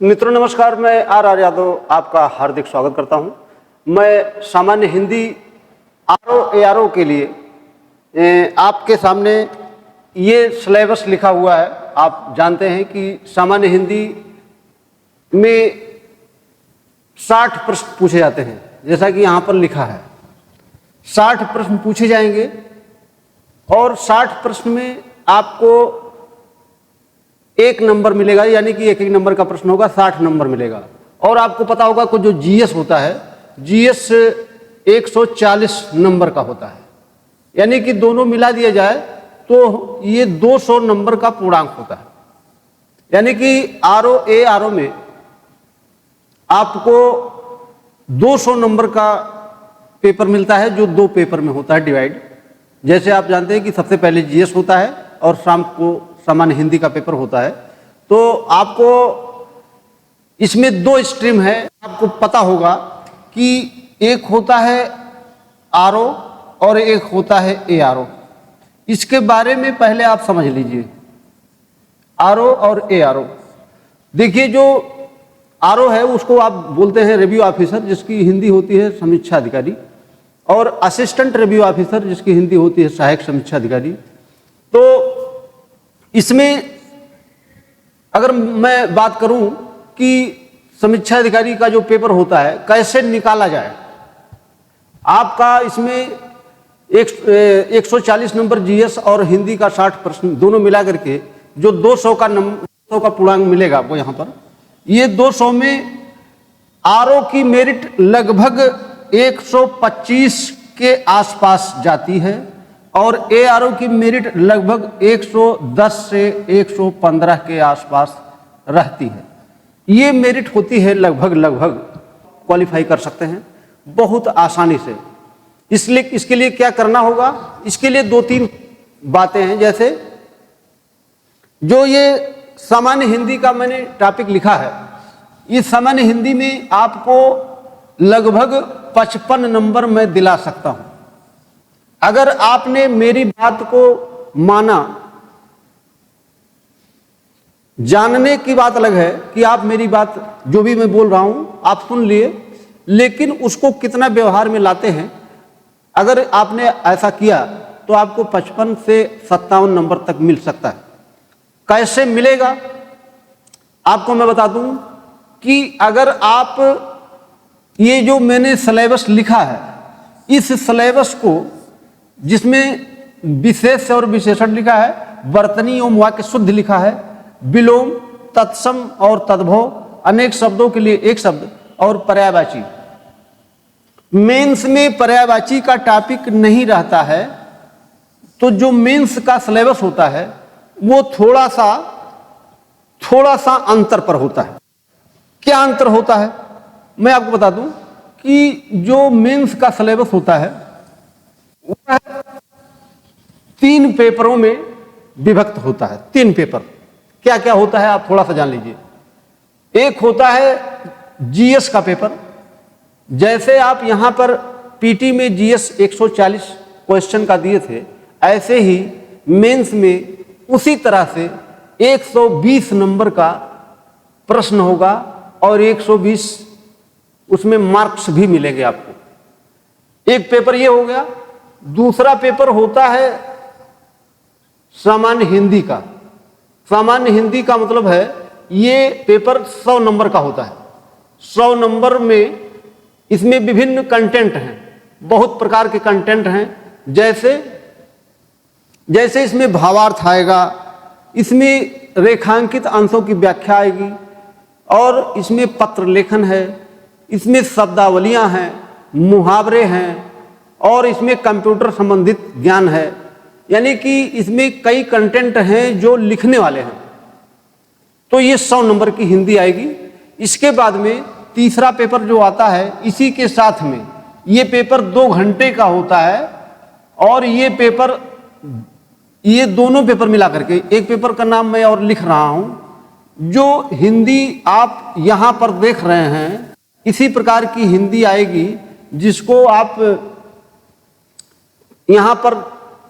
मित्रों नमस्कार, मैं आर यादव आपका हार्दिक स्वागत करता हूं। मैं सामान्य हिंदी आरओ के लिए आपके सामने ये सिलेबस लिखा हुआ है। आप जानते हैं कि सामान्य हिंदी में 60 प्रश्न पूछे जाते हैं, जैसा कि यहाँ पर लिखा है। 60 प्रश्न पूछे जाएंगे और 60 प्रश्न में आपको 1 नंबर मिलेगा, यानी कि एक नंबर का प्रश्न होगा, 60 नंबर मिलेगा। और आपको पता होगा कि जो जीएस होता है, जीएस 140 नंबर का होता है, यानी कि दोनों मिला दिया जाए तो ये 200 नंबर का पूर्णांक होता है। यानी कि आरओ में आपको 200 नंबर का पेपर मिलता है, जो 2 पेपर में होता है डिवाइड। जैसे आप जानते हैं कि सबसे पहले जीएस होता है और शाम को सामान्य हिंदी का पेपर होता है। तो आपको इसमें 2 स्ट्रीम है। आपको पता होगा कि एक होता है आरओ और एक होता है एआरओ। इसके बारे में पहले आप समझ लीजिए, आरओ और एआरओ। देखिए, जो आरओ है उसको आप बोलते हैं रिव्यू ऑफिसर, जिसकी हिंदी होती है समीक्षा अधिकारी, और असिस्टेंट रिव्यू ऑफिसर, जिसकी हिंदी होती है सहायक समीक्षा अधिकारी। तो इसमें अगर मैं बात करूं कि समीक्षा अधिकारी का जो पेपर होता है कैसे निकाला जाए, आपका इसमें 140 नंबर जीएस और हिंदी का 60 प्रश्न दोनों मिला करके जो 200 का पूर्णांक मिलेगा आपको यहाँ पर, ये 200 में आरओ की मेरिट लगभग 125 के आसपास जाती है और एआरओ की मेरिट लगभग 110 से 115 के आसपास रहती है। ये मेरिट होती है, लगभग क्वालिफाई कर सकते हैं बहुत आसानी से। इसलिए इसके लिए क्या करना होगा, इसके लिए 2-3 बातें हैं। जैसे जो ये सामान्य हिंदी का मैंने टॉपिक लिखा है, इस सामान्य हिंदी में आपको लगभग 55 नंबर मैं दिला सकता हूं। अगर आपने मेरी बात को माना, जानने की बात अलग है कि आप मेरी बात जो भी मैं बोल रहा हूं आप सुन लिए, लेकिन उसको कितना व्यवहार में लाते हैं, अगर आपने ऐसा किया तो आपको 55 से 57 नंबर तक मिल सकता है। कैसे मिलेगा आपको मैं बता दूं कि अगर आप ये जो मैंने सिलेबस लिखा है, इस सिलेबस को, जिसमें विशेष और विशेषण लिखा है, वर्तनी एवं वाक्य शुद्ध लिखा है, विलोम, तत्सम और तद्भव, अनेक शब्दों के लिए एक शब्द, और पर्यायवाची। मेंस में पर्यायवाची का टॉपिक नहीं रहता है, तो जो मेंस का सिलेबस होता है वो थोड़ा सा अंतर पर होता है। क्या अंतर होता है मैं आपको बता दूं कि जो मेंस का सिलेबस होता है वह 3 पेपरों में विभक्त होता है। 3 पेपर क्या क्या होता है आप थोड़ा सा जान लीजिए। एक होता है जीएस का पेपर। जैसे आप यहां पर पीटी में जीएस 140 क्वेश्चन का दिए थे, ऐसे ही मेंस में उसी तरह से 120 नंबर का प्रश्न होगा और 120 उसमें मार्क्स भी मिलेंगे आपको। एक पेपर ये हो गया। दूसरा पेपर होता है सामान्य हिंदी का। सामान्य हिंदी का मतलब है ये पेपर 100 नंबर का होता है। 100 नंबर में इसमें विभिन्न कंटेंट हैं, बहुत प्रकार के कंटेंट हैं। जैसे इसमें भावार्थ आएगा, इसमें रेखांकित अंशों की व्याख्या आएगी, और इसमें पत्र लेखन है, इसमें शब्दावलियां हैं, मुहावरे हैं, और इसमें कंप्यूटर संबंधित ज्ञान है। यानी कि इसमें कई कंटेंट हैं जो लिखने वाले हैं। तो ये 100 नंबर की हिंदी आएगी। इसके बाद में तीसरा पेपर जो आता है, इसी के साथ में ये पेपर 2 घंटे का होता है, और ये दोनों पेपर मिला करके, एक पेपर का नाम मैं और लिख रहा हूं, जो हिंदी आप यहां पर देख रहे हैं, इसी प्रकार की हिंदी आएगी, जिसको आप यहां पर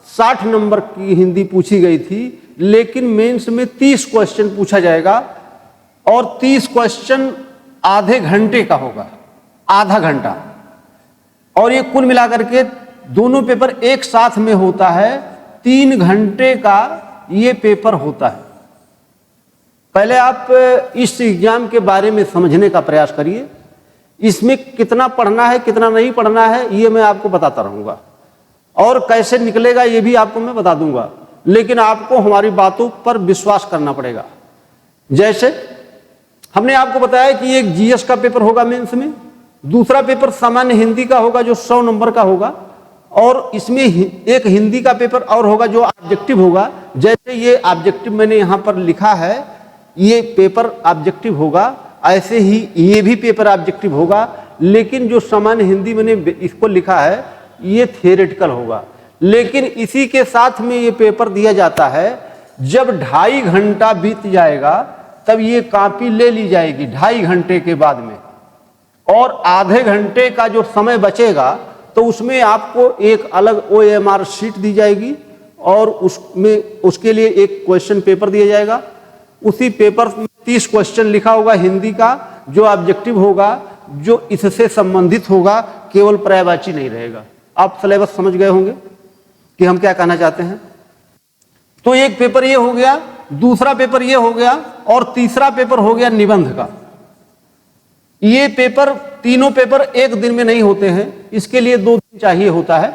60 नंबर की हिंदी पूछी गई थी, लेकिन मेंस में 30 क्वेश्चन पूछा जाएगा और 30 क्वेश्चन आधे घंटे का होगा, आधा घंटा। और ये कुल मिलाकर के दोनों पेपर एक साथ में होता है, 3 घंटे का ये पेपर होता है। पहले आप इस एग्जाम के बारे में समझने का प्रयास करिए। इसमें कितना पढ़ना है कितना नहीं पढ़ना है ये मैं आपको बताता रहूँगा, और कैसे निकलेगा ये भी आपको मैं बता दूंगा। लेकिन आपको हमारी बातों पर विश्वास करना पड़ेगा। जैसे हमने आपको बताया कि एक जीएस का पेपर होगा मेंस में, दूसरा पेपर सामान्य हिंदी का होगा जो 100 नंबर का होगा, और इसमें एक हिंदी का पेपर और होगा जो ऑब्जेक्टिव होगा। जैसे ये ऑब्जेक्टिव मैंने यहाँ पर लिखा है, ये पेपर ऑब्जेक्टिव होगा, ऐसे ही ये भी पेपर ऑब्जेक्टिव होगा। लेकिन जो सामान्य हिंदी मैंने इसको लिखा है ये थियोरेटिकल होगा। लेकिन इसी के साथ में ये पेपर दिया जाता है, जब 2.5 घंटा बीत जाएगा तब ये कॉपी ले ली जाएगी 2.5 घंटे के बाद में, और आधे घंटे का जो समय बचेगा तो उसमें आपको एक अलग OMR शीट दी जाएगी, और उसमें उसके लिए एक क्वेश्चन पेपर दिया जाएगा। उसी पेपर में 30 क्वेश्चन लिखा होगा हिंदी का, जो ऑब्जेक्टिव होगा, जो इससे संबंधित होगा, केवल पर्यायवाची नहीं रहेगा। आप सिलेबस समझ गए होंगे कि हम क्या कहना चाहते हैं। तो एक पेपर ये हो गया, दूसरा पेपर ये हो गया, और तीसरा पेपर हो गया निबंध का। ये पेपर, तीनों पेपर एक दिन में नहीं होते हैं, इसके लिए 2 दिन चाहिए होता है।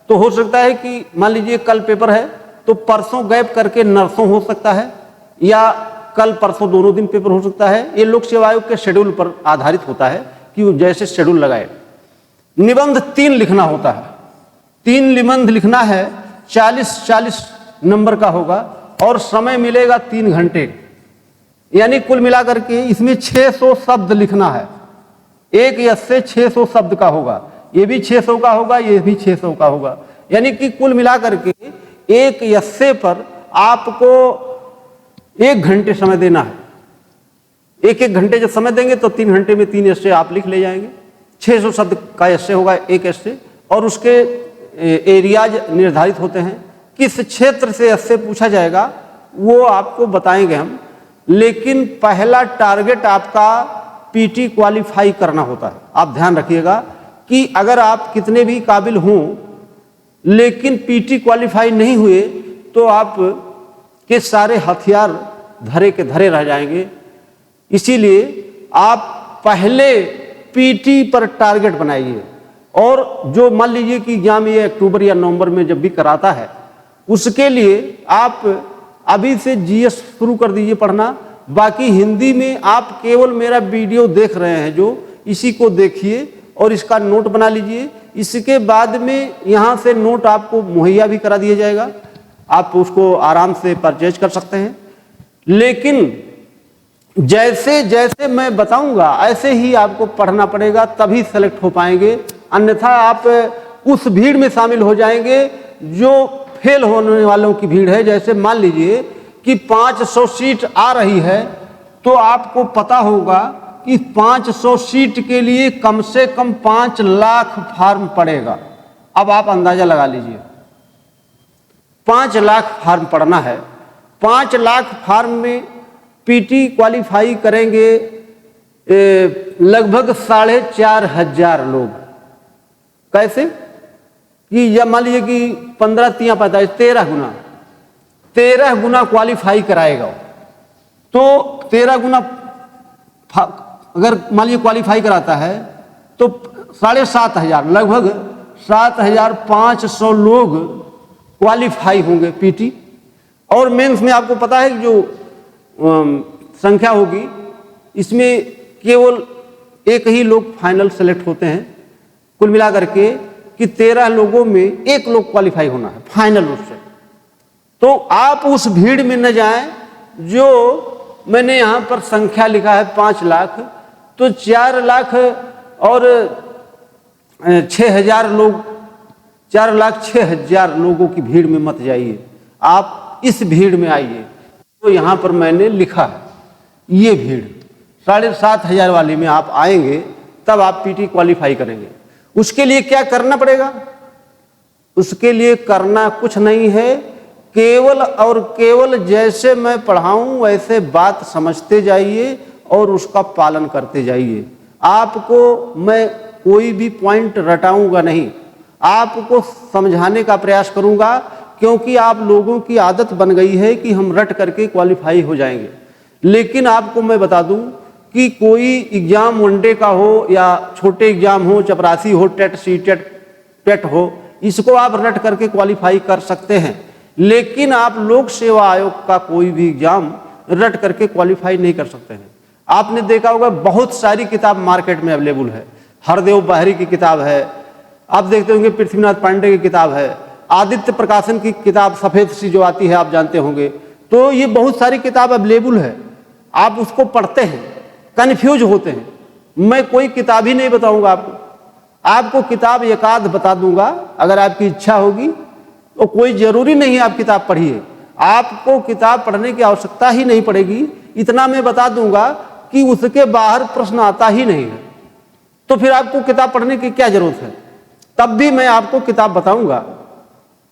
तो हो सकता है कि मान लीजिए कल पेपर है तो परसों गैप करके नरसों हो सकता है, या कल परसों दोनों दिन पेपर हो सकता है। ये लोक सेवा आयोग के शेड्यूल पर आधारित होता है कि वो जैसे शेड्यूल लगाए। निबंध 3 लिखना होता है, 3 निबंध लिखना है, 40-40 नंबर का होगा, और समय मिलेगा 3 घंटे। यानी कुल मिलाकर के इसमें 600 शब्द लिखना है। एक यस्से 600 शब्द का होगा, ये भी 600 का होगा, ये भी 600 का होगा। यानी कि कुल मिलाकर के एक यस्से पर आपको 1 घंटे समय देना है। एक घंटे जब समय देंगे तो 3 घंटे में 3 एस्से आप लिख ले जाएंगे। 600 शब्द का एस्से होगा एक एस्से, और उसके एरियाज निर्धारित होते हैं। किस क्षेत्र से एस्से पूछा जाएगा वो आपको बताएंगे हम। लेकिन पहला टारगेट आपका पीटी क्वालिफाई करना होता है। आप ध्यान रखिएगा कि अगर आप कितने भी काबिल हों लेकिन पीटी क्वालिफाई नहीं हुए तो आप के सारे हथियार धरे के धरे रह जाएंगे। इसीलिए आप पहले पीटी पर टारगेट बनाइए, और जो मान लीजिए कि एग्जाम ये अक्टूबर या नवंबर में जब भी कराता है, उसके लिए आप अभी से जीएस शुरू कर दीजिए पढ़ना। बाकी हिंदी में आप केवल मेरा वीडियो देख रहे हैं जो, इसी को देखिए और इसका नोट बना लीजिए। इसके बाद में यहाँ से नोट आपको मुहैया भी करा दिया जाएगा, आप उसको आराम से परचेज कर सकते हैं। लेकिन जैसे जैसे मैं बताऊंगा ऐसे ही आपको पढ़ना पड़ेगा, तभी सेलेक्ट हो पाएंगे। अन्यथा आप उस भीड़ में शामिल हो जाएंगे जो फेल होने वालों की भीड़ है। जैसे मान लीजिए कि 500 सीट आ रही है, तो आपको पता होगा कि 500 सीट के लिए कम से कम 5 लाख फार्म पड़ेगा। अब आप अंदाजा लगा लीजिए, 5 लाख फार्म पड़ना है। 5 लाख फार्म में पीटी क्वालिफाई करेंगे लगभग 4,500 लोग। कैसे कि या मान लीजिए कि 15 3 45 13 गुना क्वालिफाई कराएगा। तो 13 गुना अगर मान लीजिए क्वालिफाई कराता है तो 7,500 लगभग 7,500 लोग क्वालिफाई होंगे पीटी। और मेंस में आपको पता है कि जो संख्या होगी इसमें केवल एक ही लोग फाइनल सेलेक्ट होते हैं। कुल मिलाकर के कि 13 लोगों में 1 लोग क्वालिफाई होना है फाइनल रूप से। तो आप उस भीड़ में न जाएं। जो मैंने यहाँ पर संख्या लिखा है 5 लाख, तो 4 लाख और 6,000 लोग, 4,06,000 लोगों की भीड़ में मत जाइए, आप इस भीड़ में आइए। तो यहाँ पर मैंने लिखा है ये भीड़ 7,500 वाली में आप आएंगे तब आप पीटी क्वालिफाई करेंगे। उसके लिए क्या करना पड़ेगा? उसके लिए करना कुछ नहीं है, केवल और केवल जैसे मैं पढ़ाऊं वैसे बात समझते जाइए और उसका पालन करते जाइए। आपको मैं कोई भी पॉइंट रटाऊंगा नहीं, आपको समझाने का प्रयास करूंगा, क्योंकि आप लोगों की आदत बन गई है कि हम रट करके क्वालिफाई हो जाएंगे। लेकिन आपको मैं बता दूं कि कोई एग्जाम वनडे का हो या छोटे एग्जाम हो, चपरासी हो, टेट सीटेट पेट हो, इसको आप रट करके क्वालिफाई कर सकते हैं। लेकिन आप लोक सेवा आयोग का कोई भी एग्जाम रट करके क्वालिफाई नहीं कर सकते हैं। आपने देखा होगा बहुत सारी किताब मार्केट में अवेलेबल है। हरदेव बाहरी की किताब है, आप देखते होंगे पृथ्वीनाथ पांडे की किताब है, आदित्य प्रकाशन की किताब सफेद सी जो आती है आप जानते होंगे। तो ये बहुत सारी किताब अवेलेबल है, आप उसको पढ़ते हैं, कन्फ्यूज होते हैं। मैं कोई किताब ही नहीं बताऊंगा आपको किताब एक आध बता दूंगा, अगर आपकी इच्छा होगी तो कोई जरूरी नहीं है आप किताब पढ़िए, आपको किताब पढ़ने की आवश्यकता ही नहीं पड़ेगी। इतना मैं बता दूंगा कि उसके बाहर प्रश्न आता ही नहीं है, तो फिर आपको किताब पढ़ने की क्या जरूरत है। तब भी मैं आपको किताब बताऊंगा।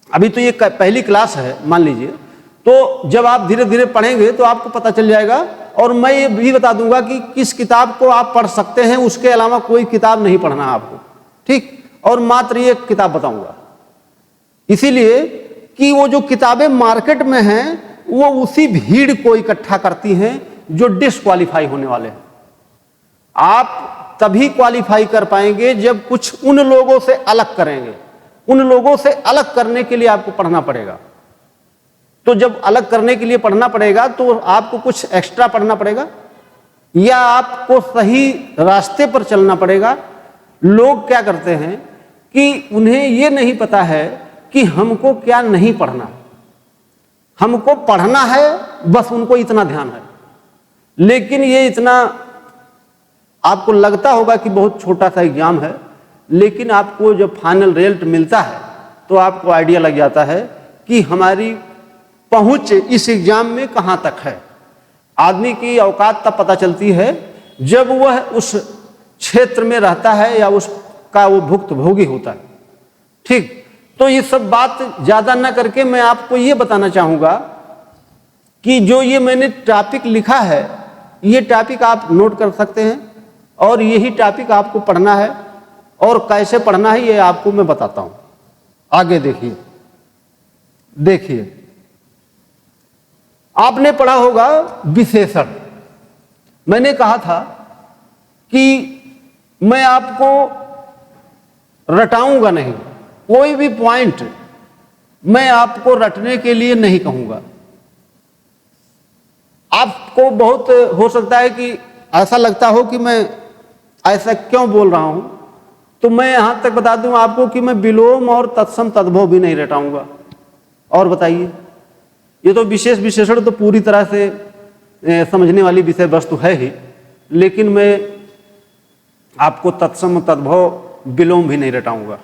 अभी तो ये पहली क्लास है मान लीजिए, तो जब आप धीरे धीरे पढ़ेंगे तो आपको पता चल जाएगा। और मैं ये भी बता दूंगा कि किस किताब को आप पढ़ सकते हैं, उसके अलावा कोई किताब नहीं पढ़ना आपको, ठीक। और मात्र ये किताब बताऊंगा, इसीलिए कि वो जो किताबें मार्केट में हैं वो उसी भीड़ को इकट्ठा करती हैं जो डिस्क्वालीफाई होने वाले हैं। आप तभी क्वालिफाई कर पाएंगे जब कुछ उन लोगों से अलग करेंगे। उन लोगों से अलग करने के लिए आपको पढ़ना पड़ेगा। तो जब अलग करने के लिए पढ़ना पड़ेगा तो आपको कुछ एक्स्ट्रा पढ़ना पड़ेगा या आपको सही रास्ते पर चलना पड़ेगा। लोग क्या करते हैं कि उन्हें ये नहीं पता है कि हमको क्या नहीं पढ़ना, हमको पढ़ना है, बस उनको इतना ध्यान है। लेकिन ये इतना आपको लगता होगा कि बहुत छोटा सा एग्जाम है, लेकिन आपको जब फाइनल रिजल्ट मिलता है तो आपको आइडिया लग जाता है कि हमारी पहुंच इस एग्जाम में कहां तक है। आदमी की औकात तब पता चलती है जब वह उस क्षेत्र में रहता है या उसका वो भुक्तभोगी होता है, ठीक। तो ये सब बात ज्यादा ना करके मैं आपको ये बताना चाहूंगा कि जो ये मैंने टॉपिक लिखा है, ये टॉपिक आप नोट कर सकते हैं और यही टॉपिक आपको पढ़ना है। और कैसे पढ़ना है ये आपको मैं बताता हूं। आगे देखिए, देखिए आपने पढ़ा होगा विशेषण। मैंने कहा था कि मैं आपको रटाऊंगा नहीं, कोई भी पॉइंट मैं आपको रटने के लिए नहीं कहूंगा। आपको बहुत हो सकता है कि ऐसा लगता हो कि मैं ऐसा क्यों बोल रहा हूं, तो मैं यहां तक बता दूं आपको कि मैं विलोम और तत्सम तद्भव भी नहीं रटाऊंगा। और बताइए, ये तो विशेष विशेषण तो पूरी तरह से समझने वाली विषय वस्तु है ही, लेकिन मैं आपको तत्सम तद्भव विलोम भी नहीं रटाऊंगा।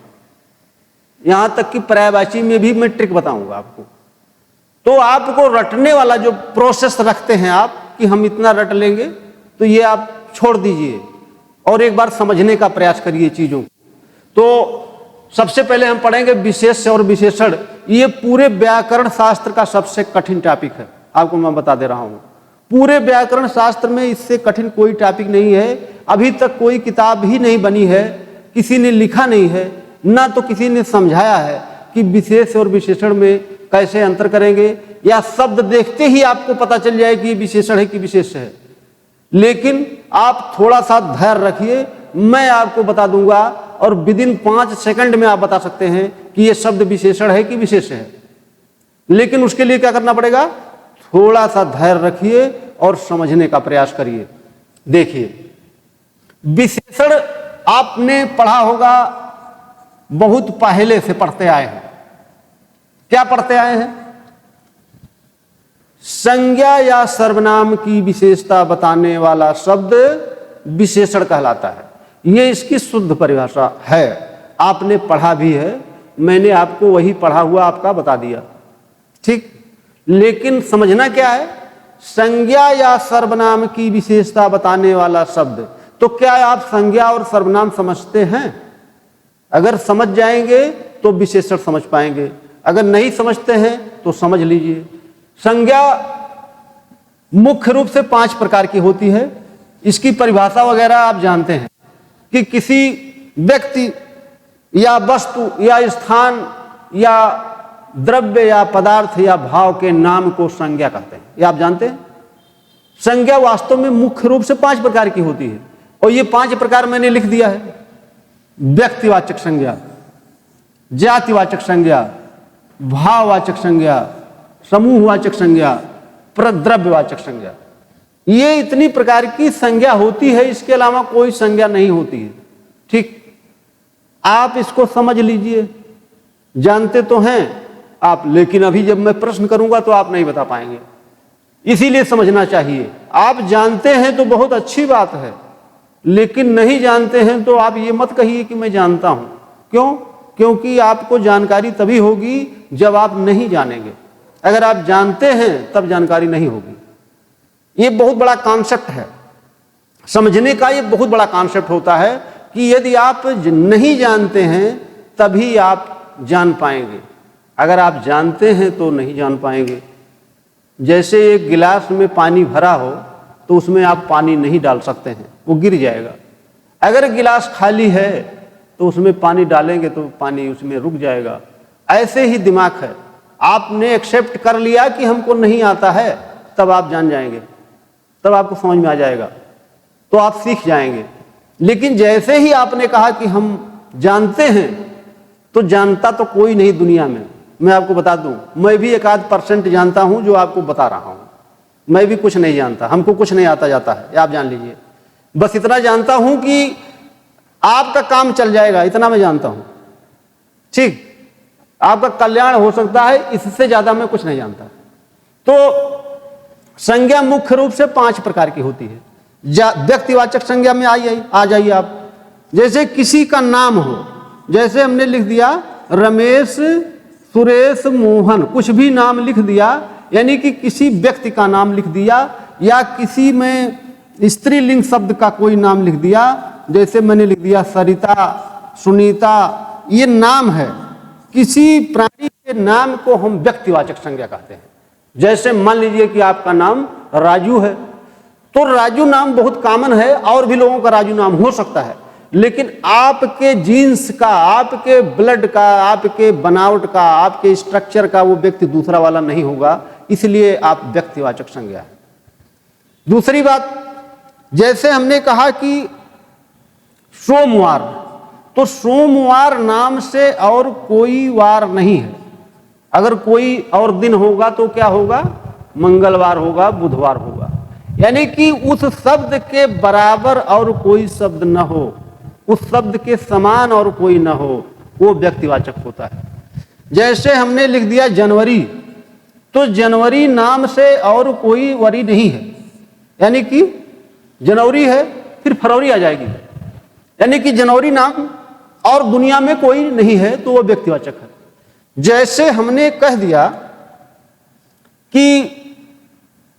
यहां तक कि पर्यायवाची में भी मैं ट्रिक बताऊंगा आपको। तो आपको रटने वाला जो प्रोसेस रखते हैं आप कि हम इतना रट लेंगे, तो ये आप छोड़ दीजिए और एक बार समझने का प्रयास करिए चीजों को। तो सबसे पहले हम पढ़ेंगे विशेष और विशेषण। ये पूरे व्याकरण शास्त्र का सबसे कठिन टॉपिक है, आपको मैं बता दे रहा हूं। पूरे व्याकरण शास्त्र में इससे कठिन कोई टॉपिक नहीं है। अभी तक कोई किताब ही नहीं बनी है, किसी ने लिखा नहीं है, ना तो किसी ने समझाया है कि विशेष और विशेषण में कैसे अंतर करेंगे, या शब्द देखते ही आपको पता चल जाए कि ये विशेषण है कि विशेष है। लेकिन आप थोड़ा सा धैर्य रखिए, मैं आपको बता दूंगा और विदिन 5 सेकंड में आप बता सकते हैं कि ये शब्द विशेषण है कि विशेष है। लेकिन उसके लिए क्या करना पड़ेगा, थोड़ा सा धैर्य रखिए और समझने का प्रयास करिए। देखिए, विशेषण आपने पढ़ा होगा, बहुत पहले से पढ़ते आए हैं। क्या पढ़ते आए हैं? संज्ञा या सर्वनाम की विशेषता बताने वाला शब्द विशेषण कहलाता है। यह इसकी शुद्ध परिभाषा है, आपने पढ़ा भी है, मैंने आपको वही पढ़ा हुआ आपका बता दिया, ठीक। लेकिन समझना क्या है, संज्ञा या सर्वनाम की विशेषता बताने वाला शब्द। तो क्या आप संज्ञा और सर्वनाम समझते हैं? अगर समझ जाएंगे तो विशेषण समझ पाएंगे, अगर नहीं समझते हैं तो समझ लीजिए। संज्ञा मुख्य रूप से 5 प्रकार की होती है। इसकी परिभाषा वगैरह आप जानते हैं कि किसी व्यक्ति या वस्तु या स्थान या द्रव्य या पदार्थ या भाव के नाम को संज्ञा कहते हैं। ये आप जानते हैं। संज्ञा वास्तव में मुख्य रूप से 5 प्रकार की होती है और ये 5 प्रकार मैंने लिख दिया है। व्यक्तिवाचक संज्ञा, जातिवाचक संज्ञा, भाववाचक संज्ञा, समूहवाचक संज्ञा, द्रव्यवाचक संज्ञा। ये इतनी प्रकार की संज्ञा होती है, इसके अलावा कोई संज्ञा नहीं होती है। ठीक, आप इसको समझ लीजिए। जानते तो हैं आप, लेकिन अभी जब मैं प्रश्न करूंगा तो आप नहीं बता पाएंगे, इसीलिए समझना चाहिए। आप जानते हैं तो बहुत अच्छी बात है, लेकिन नहीं जानते हैं तो आप ये मत कहिए कि मैं जानता हूं। क्यों? क्योंकि आपको जानकारी तभी होगी जब आप नहीं जानेंगे। अगर आप जानते हैं तब जानकारी नहीं होगी। ये बहुत बड़ा कॉन्सेप्ट है, समझने का ये बहुत बड़ा कॉन्सेप्ट होता है कि यदि आप नहीं जानते हैं तभी आप जान पाएंगे। अगर आप जानते हैं तो नहीं जान पाएंगे। जैसे एक गिलास में पानी भरा हो तो उसमें आप पानी नहीं डाल सकते हैं, वो गिर जाएगा। अगर गिलास खाली है तो उसमें पानी डालेंगे तो पानी उसमें रुक जाएगा। ऐसे ही दिमाग है, आपने एक्सेप्ट कर लिया कि हमको नहीं आता है, तब आप जान जाएंगे, तब आपको समझ में आ जाएगा, तो आप सीख जाएंगे। लेकिन जैसे ही आपने कहा कि हम जानते हैं, तो जानता तो कोई नहीं दुनिया में। मैं आपको बता दूं, मैं भी 1-8% जानता हूं जो आपको बता रहा हूं। मैं भी कुछ नहीं जानता, हमको कुछ नहीं आता जाता है, आप जान लीजिए। बस इतना जानता हूं कि आपका काम चल जाएगा, इतना मैं जानता हूं। ठीक, आपका कल्याण हो सकता है, इससे ज्यादा मैं कुछ नहीं जानता। तो संज्ञा मुख्य रूप से 5 प्रकार की होती है। व्यक्तिवाचक संज्ञा में आ जाइए आप। जैसे किसी का नाम हो, जैसे हमने लिख दिया रमेश, सुरेश, मोहन, कुछ भी नाम लिख दिया, यानी कि किसी व्यक्ति का नाम लिख दिया, या किसी में स्त्रीलिंग शब्द का कोई नाम लिख दिया। जैसे मैंने लिख दिया सरिता, सुनीता, ये नाम है। किसी प्राणी के नाम को हम व्यक्तिवाचक संज्ञा कहते हैं। जैसे मान लीजिए कि आपका नाम राजू है, तो राजू नाम बहुत कॉमन है, और भी लोगों का राजू नाम हो सकता है, लेकिन आपके जीन्स का, आपके ब्लड का, आपके बनावट का, आपके स्ट्रक्चर का वो व्यक्ति दूसरा वाला नहीं होगा, इसलिए आप व्यक्तिवाचक संज्ञा है। दूसरी बात, जैसे हमने कहा कि सोमवार, तो सोमवार नाम से और कोई वार नहीं है। अगर कोई और दिन होगा तो क्या होगा? मंगलवार होगा, बुधवार होगा। यानी कि उस शब्द के बराबर और कोई शब्द न हो, उस शब्द के समान और कोई न हो, वो व्यक्तिवाचक होता है। जैसे हमने लिख दिया जनवरी, तो जनवरी नाम से और कोई वरी नहीं है, यानी कि जनवरी है, फिर फरवरी आ जाएगी, यानी कि जनवरी नाम और दुनिया में कोई नहीं है, तो वो व्यक्तिवाचक है। जैसे हमने कह दिया कि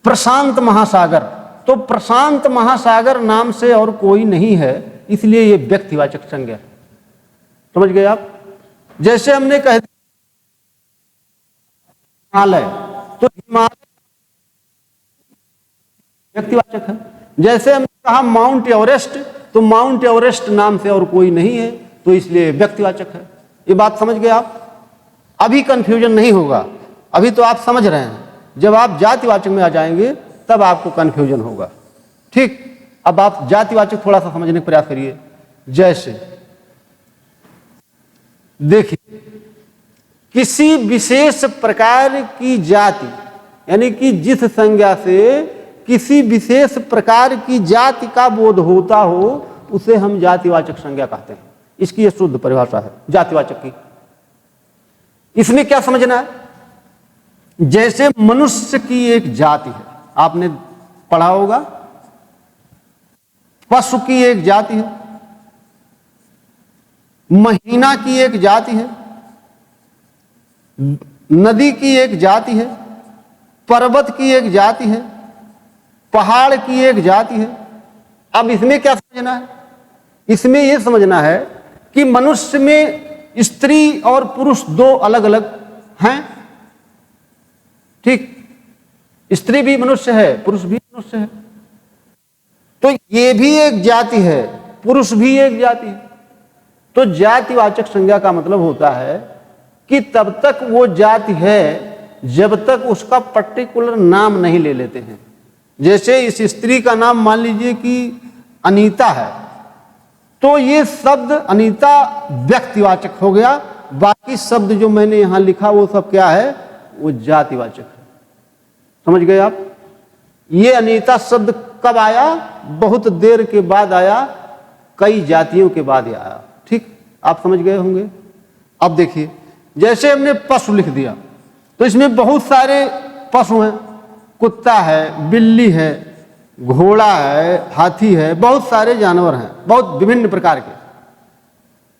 प्रशांत महासागर, तो प्रशांत महासागर नाम से और कोई नहीं है, इसलिए ये व्यक्तिवाचक संज्ञा है। समझ गए आप? जैसे हमने कह दिया हिमालय, तो हिमालय व्यक्तिवाचक है। जैसे हमने कहा माउंट एवरेस्ट, तो माउंट एवरेस्ट नाम से और कोई नहीं है, तो इसलिए व्यक्तिवाचक है। ये बात समझ गए आप? अभी कंफ्यूजन नहीं होगा, अभी तो आप समझ रहे हैं। जब आप जातिवाचक में आ जाएंगे तब आपको कंफ्यूजन होगा। ठीक, अब आप जातिवाचक थोड़ा सा समझने का प्रयास करिए। जैसे देखिए, किसी विशेष प्रकार की जाति, यानी कि जिस संज्ञा से किसी विशेष प्रकार की जाति का बोध होता हो, उसे हम जातिवाचक संज्ञा कहते हैं। इसकी यह शुद्ध परिभाषा है जातिवाचक की। इसमें क्या समझना है? जैसे मनुष्य की एक जाति है, आपने पढ़ा होगा, पशु की एक जाति है, महीना की एक जाति है, नदी की एक जाति है, पर्वत की एक जाति है, पहाड़ की एक जाति है। अब इसमें क्या समझना है? इसमें यह समझना है कि मनुष्य में स्त्री और पुरुष दो अलग अलग हैं। ठीक, स्त्री भी मनुष्य है, पुरुष भी मनुष्य है। तो ये भी एक जाति है, पुरुष भी एक जाति है। तो जातिवाचक संज्ञा का मतलब होता है कि तब तक वो जाति है जब तक उसका पर्टिकुलर नाम नहीं ले लेते हैं। जैसे इस स्त्री का नाम मान लीजिए कि अनीता है, तो ये शब्द अनीता व्यक्तिवाचक हो गया, बाकी शब्द जो मैंने यहां लिखा वो सब क्या है, वो जातिवाचक है। समझ गए आप? ये अनीता शब्द कब आया? बहुत देर के बाद आया, कई जातियों के बाद आया। ठीक, आप समझ गए होंगे। अब देखिए, जैसे हमने पशु लिख दिया तो इसमें बहुत सारे पशु हैं, कुत्ता है, बिल्ली है, घोड़ा है, हाथी है, बहुत सारे जानवर हैं, बहुत विभिन्न प्रकार के।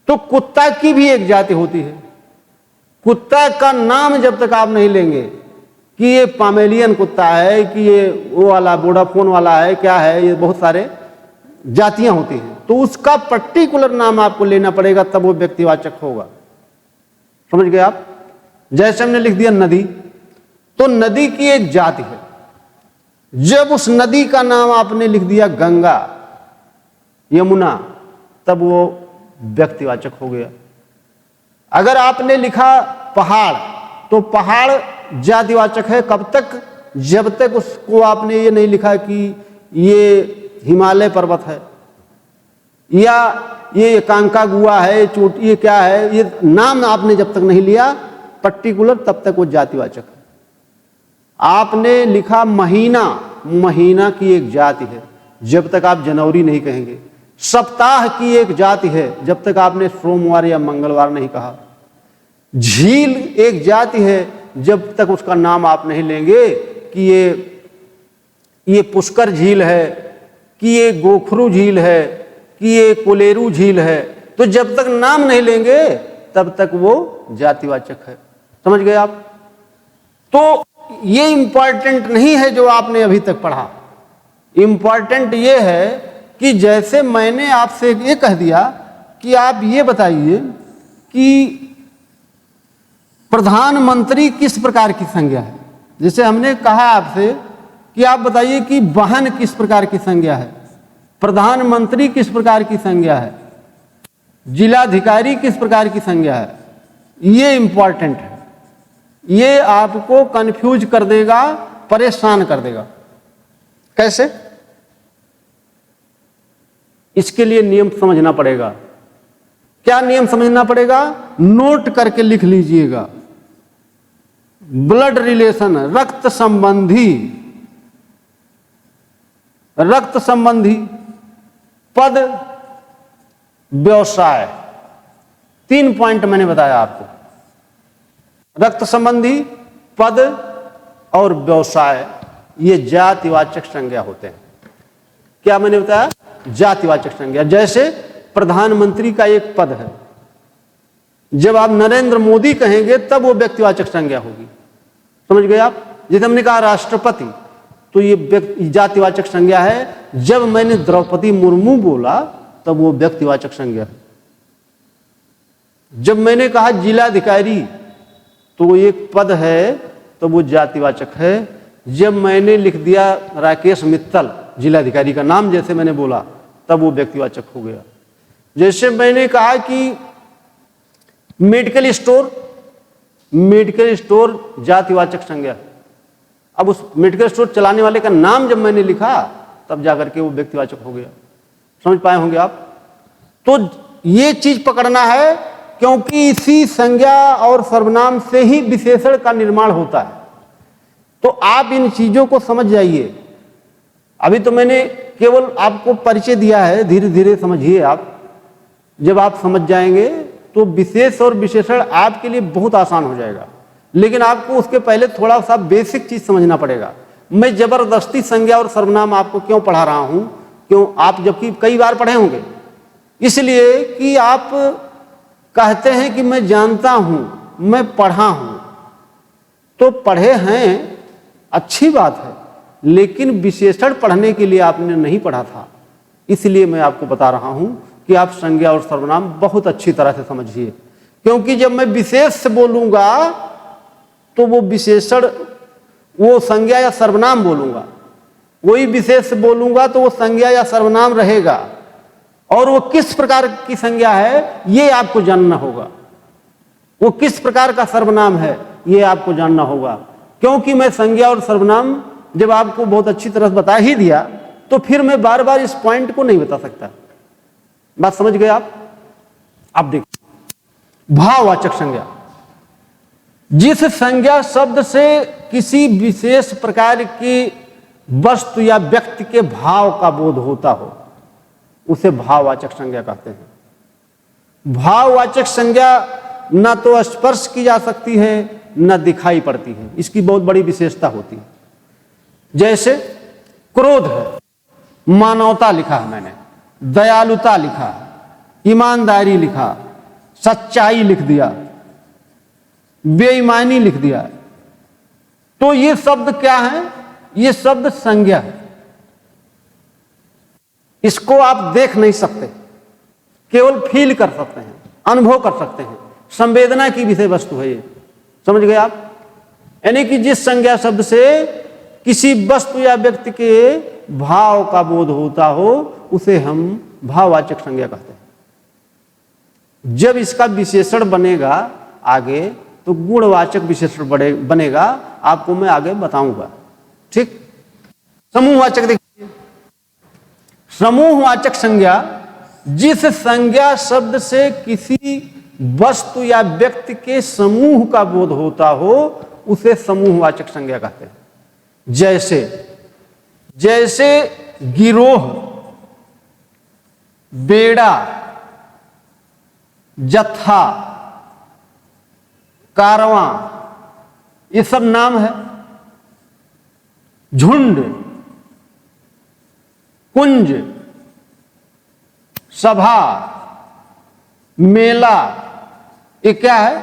तो कुत्ता की भी एक जाति होती है। कुत्ता का नाम जब तक आप नहीं लेंगे कि ये पामेलियन कुत्ता है, कि ये वो वाला वोडाफोन वाला है, क्या है, ये बहुत सारे जातियां होती हैं, तो उसका पर्टिकुलर नाम आपको लेना पड़ेगा, तब वो व्यक्तिवाचक होगा। समझ गए आप? जैसे हमने लिख दिया नदी, तो नदी की एक जाति है। जब उस नदी का नाम आपने लिख दिया गंगा, यमुना, तब वो व्यक्तिवाचक हो गया। अगर आपने लिखा पहाड़, तो पहाड़ जातिवाचक है। कब तक? जब तक उसको आपने ये नहीं लिखा कि ये हिमालय पर्वत है, या ये कांकागुआ है, चोटी, ये क्या है, ये नाम आपने जब तक नहीं लिया पर्टिकुलर, तब तक वो जातिवाचक है। आपने लिखा महीना, महीना की एक जाति है, जब तक आप जनवरी नहीं कहेंगे। सप्ताह की एक जाति है, जब तक आपने सोमवार या मंगलवार नहीं कहा। झील एक जाति है, जब तक उसका नाम आप नहीं लेंगे कि ये पुष्कर झील है, कि ये गोखरू झील है, कि ये कोलेरू झील है, तो जब तक नाम नहीं लेंगे तब तक वो जातिवाचक है। समझ गए आप? तो ये इंपॉर्टेंट नहीं है जो आपने अभी तक पढ़ा। इंपॉर्टेंट ये है कि जैसे मैंने आपसे ये कह दिया कि आप ये बताइए कि प्रधानमंत्री किस प्रकार की संज्ञा है। जैसे हमने कहा आपसे कि आप बताइए कि वाहन किस प्रकार की संज्ञा है, प्रधानमंत्री किस प्रकार की संज्ञा है, जिलाधिकारी किस प्रकार की संज्ञा है। ये इंपॉर्टेंट है, ये आपको कंफ्यूज कर देगा, परेशान कर देगा। कैसे? इसके लिए नियम समझना पड़ेगा। क्या नियम समझना पड़ेगा? नोट करके लिख लीजिएगा। ब्लड रिलेशन, रक्त संबंधी, रक्त संबंधी, पद, व्यवसाय, 3 पॉइंट मैंने बताया आपको। रक्त संबंधी, पद और व्यवसाय, ये जातिवाचक संज्ञा होते हैं। क्या मैंने बताया? जातिवाचक संज्ञा। जैसे प्रधानमंत्री का एक पद है, जब आप नरेंद्र मोदी कहेंगे तब वो व्यक्तिवाचक संज्ञा होगी। समझ गए आप? जैसे हमने कहा राष्ट्रपति, तो ये जातिवाचक संज्ञा है। जब मैंने द्रौपदी मुर्मू बोला तब वो व्यक्तिवाचक संज्ञा है। जब मैंने कहा जिलाधिकारी, तो एक पद है, तो वो जातिवाचक है। जब मैंने लिख दिया राकेश मित्तल, जिलाधिकारी का नाम जैसे मैंने बोला, तब वो व्यक्तिवाचक हो गया। जैसे मैंने कहा कि मेडिकल स्टोर, मेडिकल स्टोर जातिवाचक संज्ञा है। अब उस मेडिकल स्टोर चलाने वाले का नाम जब मैंने लिखा तब जाकर के वो व्यक्तिवाचक हो गया। समझ पाए होंगे आप? तो ये चीज पकड़ना है, क्योंकि इसी संज्ञा और सर्वनाम से ही विशेषण का निर्माण होता है। तो आप इन चीजों को समझ जाइए। अभी तो मैंने केवल आपको परिचय दिया है, धीरे धीरे समझिए आप। जब आप समझ जाएंगे तो विशेष और विशेषण आपके लिए बहुत आसान हो जाएगा। लेकिन आपको उसके पहले थोड़ा सा बेसिक चीज समझना पड़ेगा। मैं जबरदस्ती संज्ञा और सर्वनाम आपको क्यों पढ़ा रहा हूं? क्यों? आप जबकि कई बार पढ़े होंगे, इसलिए कि आप कहते हैं कि मैं जानता हूं, मैं पढ़ा हूं। तो पढ़े हैं, अच्छी बात है, लेकिन विशेषण पढ़ने के लिए आपने नहीं पढ़ा था। इसलिए मैं आपको बता रहा हूं कि आप संज्ञा और सर्वनाम बहुत अच्छी तरह से समझिए। क्योंकि जब मैं विशेष से बोलूंगा तो वो विशेषण, वो संज्ञा या सर्वनाम बोलूंगा, कोई विशेष बोलूंगा तो वो संज्ञा या सर्वनाम रहेगा, और वो किस प्रकार की संज्ञा है ये आपको जानना होगा, वो किस प्रकार का सर्वनाम है ये आपको जानना होगा। क्योंकि मैं संज्ञा और सर्वनाम जब आपको बहुत अच्छी तरह बता ही दिया तो फिर मैं बार बार इस पॉइंट को नहीं बता सकता। बात समझ गए आप? अब देखिए, भाववाचक संज्ञा, जिस संज्ञा शब्द से किसी विशेष प्रकार की वस्तु या व्यक्ति के भाव का बोध होता हो उसे भाववाचक संज्ञा कहते हैं। भाववाचक संज्ञा न तो स्पर्श की जा सकती है न दिखाई पड़ती है, इसकी बहुत बड़ी विशेषता होती है। जैसे क्रोध है, मानवता लिखा है मैंने, दयालुता लिखा, ईमानदारी लिखा, सच्चाई लिख दिया, बेईमानी लिख दिया, तो ये शब्द क्या है? ये शब्द संज्ञा है। इसको आप देख नहीं सकते, केवल फील कर सकते हैं, अनुभव कर सकते हैं, संवेदना की विषय वस्तु है ये। समझ गए आप? यानी कि जिस संज्ञा शब्द से किसी वस्तु या व्यक्ति के भाव का बोध होता हो उसे हम भाववाचक संज्ञा कहते हैं। जब इसका विशेषण बनेगा आगे तो गुणवाचक विशेषण बनेगा, आपको मैं आगे बताऊंगा। ठीक। समूहवाचक देखिए, समूहवाचक संज्ञा, जिस संज्ञा शब्द से किसी वस्तु या व्यक्ति के समूह का बोध होता हो उसे समूहवाचक संज्ञा कहते हैं। जैसे गिरोह, बेड़ा, जत्था, कारवां, ये सब नाम है। झुंड, कुंज, सभा, मेला, ये क्या है?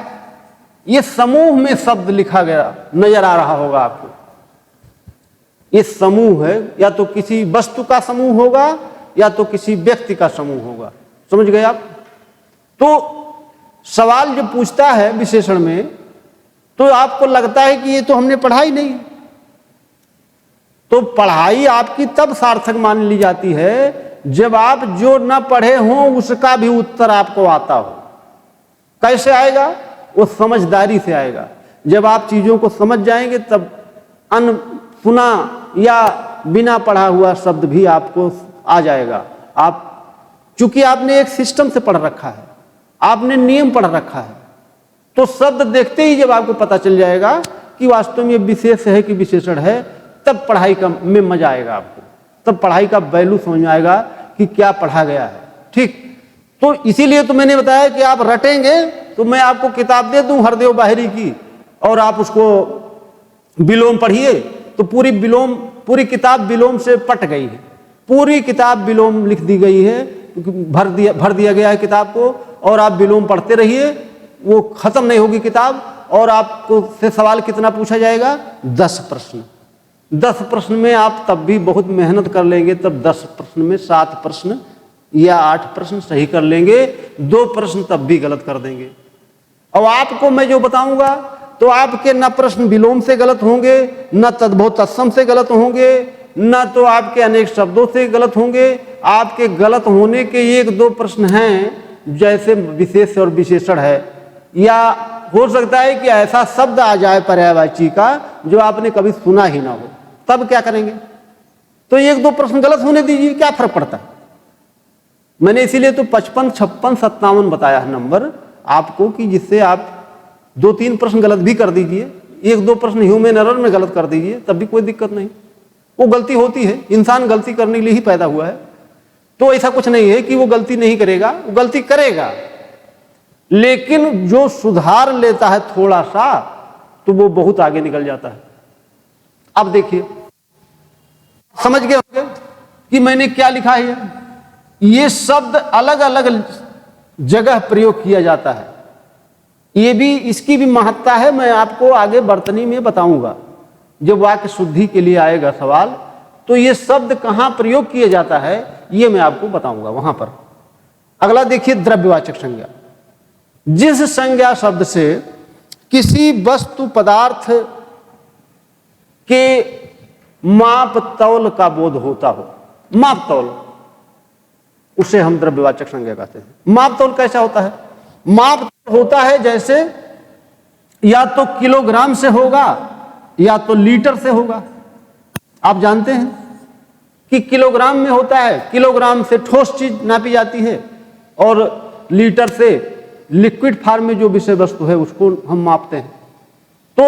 ये समूह में शब्द लिखा गया नजर आ रहा होगा आपको। ये समूह है, या तो किसी वस्तु का समूह होगा या तो किसी व्यक्ति का समूह होगा। समझ गए आप? तो सवाल जब पूछता है विशेषण में तो आपको लगता है कि ये तो हमने पढ़ा ही नहीं। तो पढ़ाई आपकी तब सार्थक मान ली जाती है जब आप जो न पढ़े हों उसका भी उत्तर आपको आता हो। कैसे आएगा? वो समझदारी से आएगा। जब आप चीजों को समझ जाएंगे तब सुना या बिना पढ़ा हुआ शब्द भी आपको आ जाएगा। आप चूंकि आपने एक सिस्टम से पढ़ रखा है, आपने नियम पढ़ रखा है, तो शब्द देखते ही जब आपको पता चल जाएगा कि वास्तव में ये विशेष है कि विशेषण है, तब पढ़ाई का में मजा आएगा आपको, तब पढ़ाई का वैल्यू समझ में आएगा कि क्या पढ़ा गया है। ठीक। तो इसीलिए तो मैंने बताया कि आप रटेंगे तो मैं आपको किताब दे दूं हरदेव बाहरी की और आप उसको विलोम पढ़िए तो पूरी किताब विलोम से पट गई है। पूरी किताब विलोम लिख दी गई है, भर दिया गया है किताब को, और आप विलोम पढ़ते रहिए, वो खत्म नहीं होगी किताब। और आपको से सवाल कितना पूछा जाएगा? 10 प्रश्न। 10 प्रश्न में आप तब भी बहुत मेहनत कर लेंगे, तब 10 प्रश्न में 7 प्रश्न या 8 प्रश्न सही कर लेंगे, 2 प्रश्न तब भी गलत कर देंगे। और आपको मैं जो बताऊंगा तो आपके न प्रश्न विलोम से गलत होंगे, न तद्भव तत्सम से गलत होंगे, न तो आपके अनेक शब्दों से गलत होंगे। आपके गलत होने के 1-2 प्रश्न हैं, जैसे विशेष और विशेषण है, या हो सकता है कि ऐसा शब्द आ जाए पर्यायवाची का जो आपने कभी सुना ही ना हो, तब क्या करेंगे? तो 1-2 प्रश्न गलत होने दीजिए, क्या फर्क पड़ता है। मैंने इसीलिए तो 55, 56, 57 बताया है नंबर आपको, कि जिससे आप 2-3 प्रश्न गलत भी कर दीजिए, 1-2 प्रश्न ह्यूमन एरर में गलत कर दीजिए, तब भी कोई दिक्कत नहीं। वो गलती होती है, इंसान गलती करने के लिए ही पैदा हुआ है। तो ऐसा कुछ नहीं है कि वो गलती नहीं करेगा, वो गलती करेगा, लेकिन जो सुधार लेता है थोड़ा सा तो वो बहुत आगे निकल जाता है। अब देखिए, समझ गए होंगे कि मैंने क्या लिखा है। ये शब्द अलग अलग जगह प्रयोग किया जाता है, ये भी, इसकी भी महत्ता है। मैं आपको आगे वर्तनी में बताऊंगा, जब वाक्य शुद्धि के लिए आएगा सवाल, तो ये शब्द कहां प्रयोग किया जाता है ये मैं आपको बताऊंगा वहां पर। अगला देखिए, द्रव्यवाचक संज्ञा, जिस संज्ञा शब्द से किसी वस्तु पदार्थ के माप तौल का बोध होता हो। माप तौल, उसे हम द्रव्यवाचक संज्ञा कहते हैं। माप तौल कैसा होता है? माप तौल होता है जैसे या तो किलोग्राम से होगा या तो लीटर से होगा। आप जानते हैं कि किलोग्राम में होता है, किलोग्राम से ठोस चीज नापी जाती है और लीटर से लिक्विड फॉर्म में जो विषय वस्तु है उसको हम मापते हैं। तो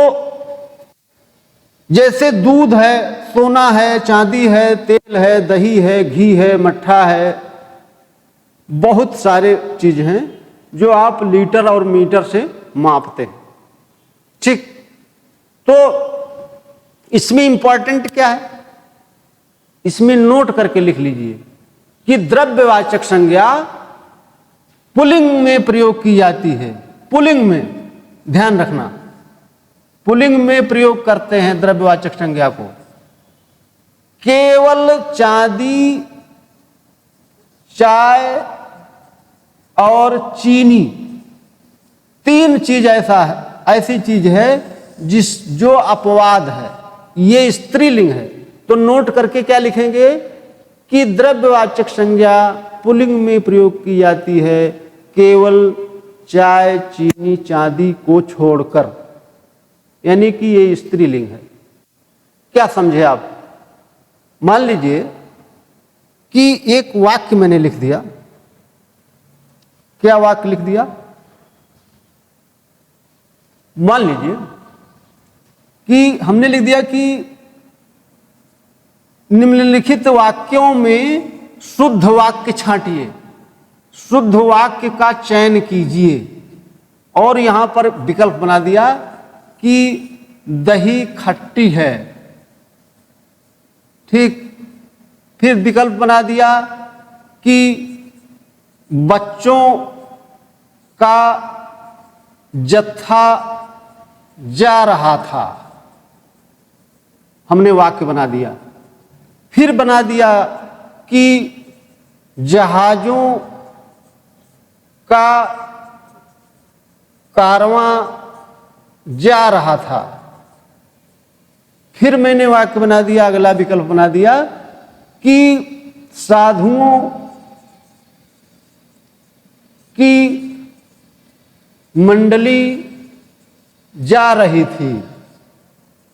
जैसे दूध है, सोना है, चांदी है, तेल है, दही है, घी है, मट्ठा है, बहुत सारे चीज हैं जो आप लीटर और मीटर से मापते हैं। ठीक, तो इसमें इंपॉर्टेंट क्या है? इसमें नोट करके लिख लीजिए कि द्रव्यवाचक संज्ञा पुल्लिंग में प्रयोग की जाती है। पुल्लिंग में, ध्यान रखना, पुल्लिंग में प्रयोग करते हैं द्रव्यवाचक संज्ञा को। केवल चांदी, चाय और चीनी, तीन चीज ऐसी चीज है जो अपवाद है। ये स्त्रीलिंग है, तो नोट करके क्या लिखेंगे कि द्रव्यवाचक संज्ञा पुल्लिंग में प्रयोग की जाती है केवल चाय, चीनी, चांदी को छोड़कर, यानी कि ये स्त्रीलिंग है। क्या समझे आप? मान लीजिए कि एक वाक्य मैंने लिख दिया। क्या वाक्य लिख दिया? मान लीजिए कि हमने लिख दिया कि निम्नलिखित वाक्यों में शुद्ध वाक्य छांटिए, शुद्ध वाक्य का चयन कीजिए, और यहां पर विकल्प बना दिया कि दही खट्टी है। ठीक, फिर विकल्प बना दिया कि बच्चों का जत्था जा रहा था। हमने वाक्य बना दिया। फिर बना दिया कि जहाजों का कारवां जा रहा था। फिर मैंने वाक्य बना दिया, अगला विकल्प बना दिया कि साधुओं की मंडली जा रही थी।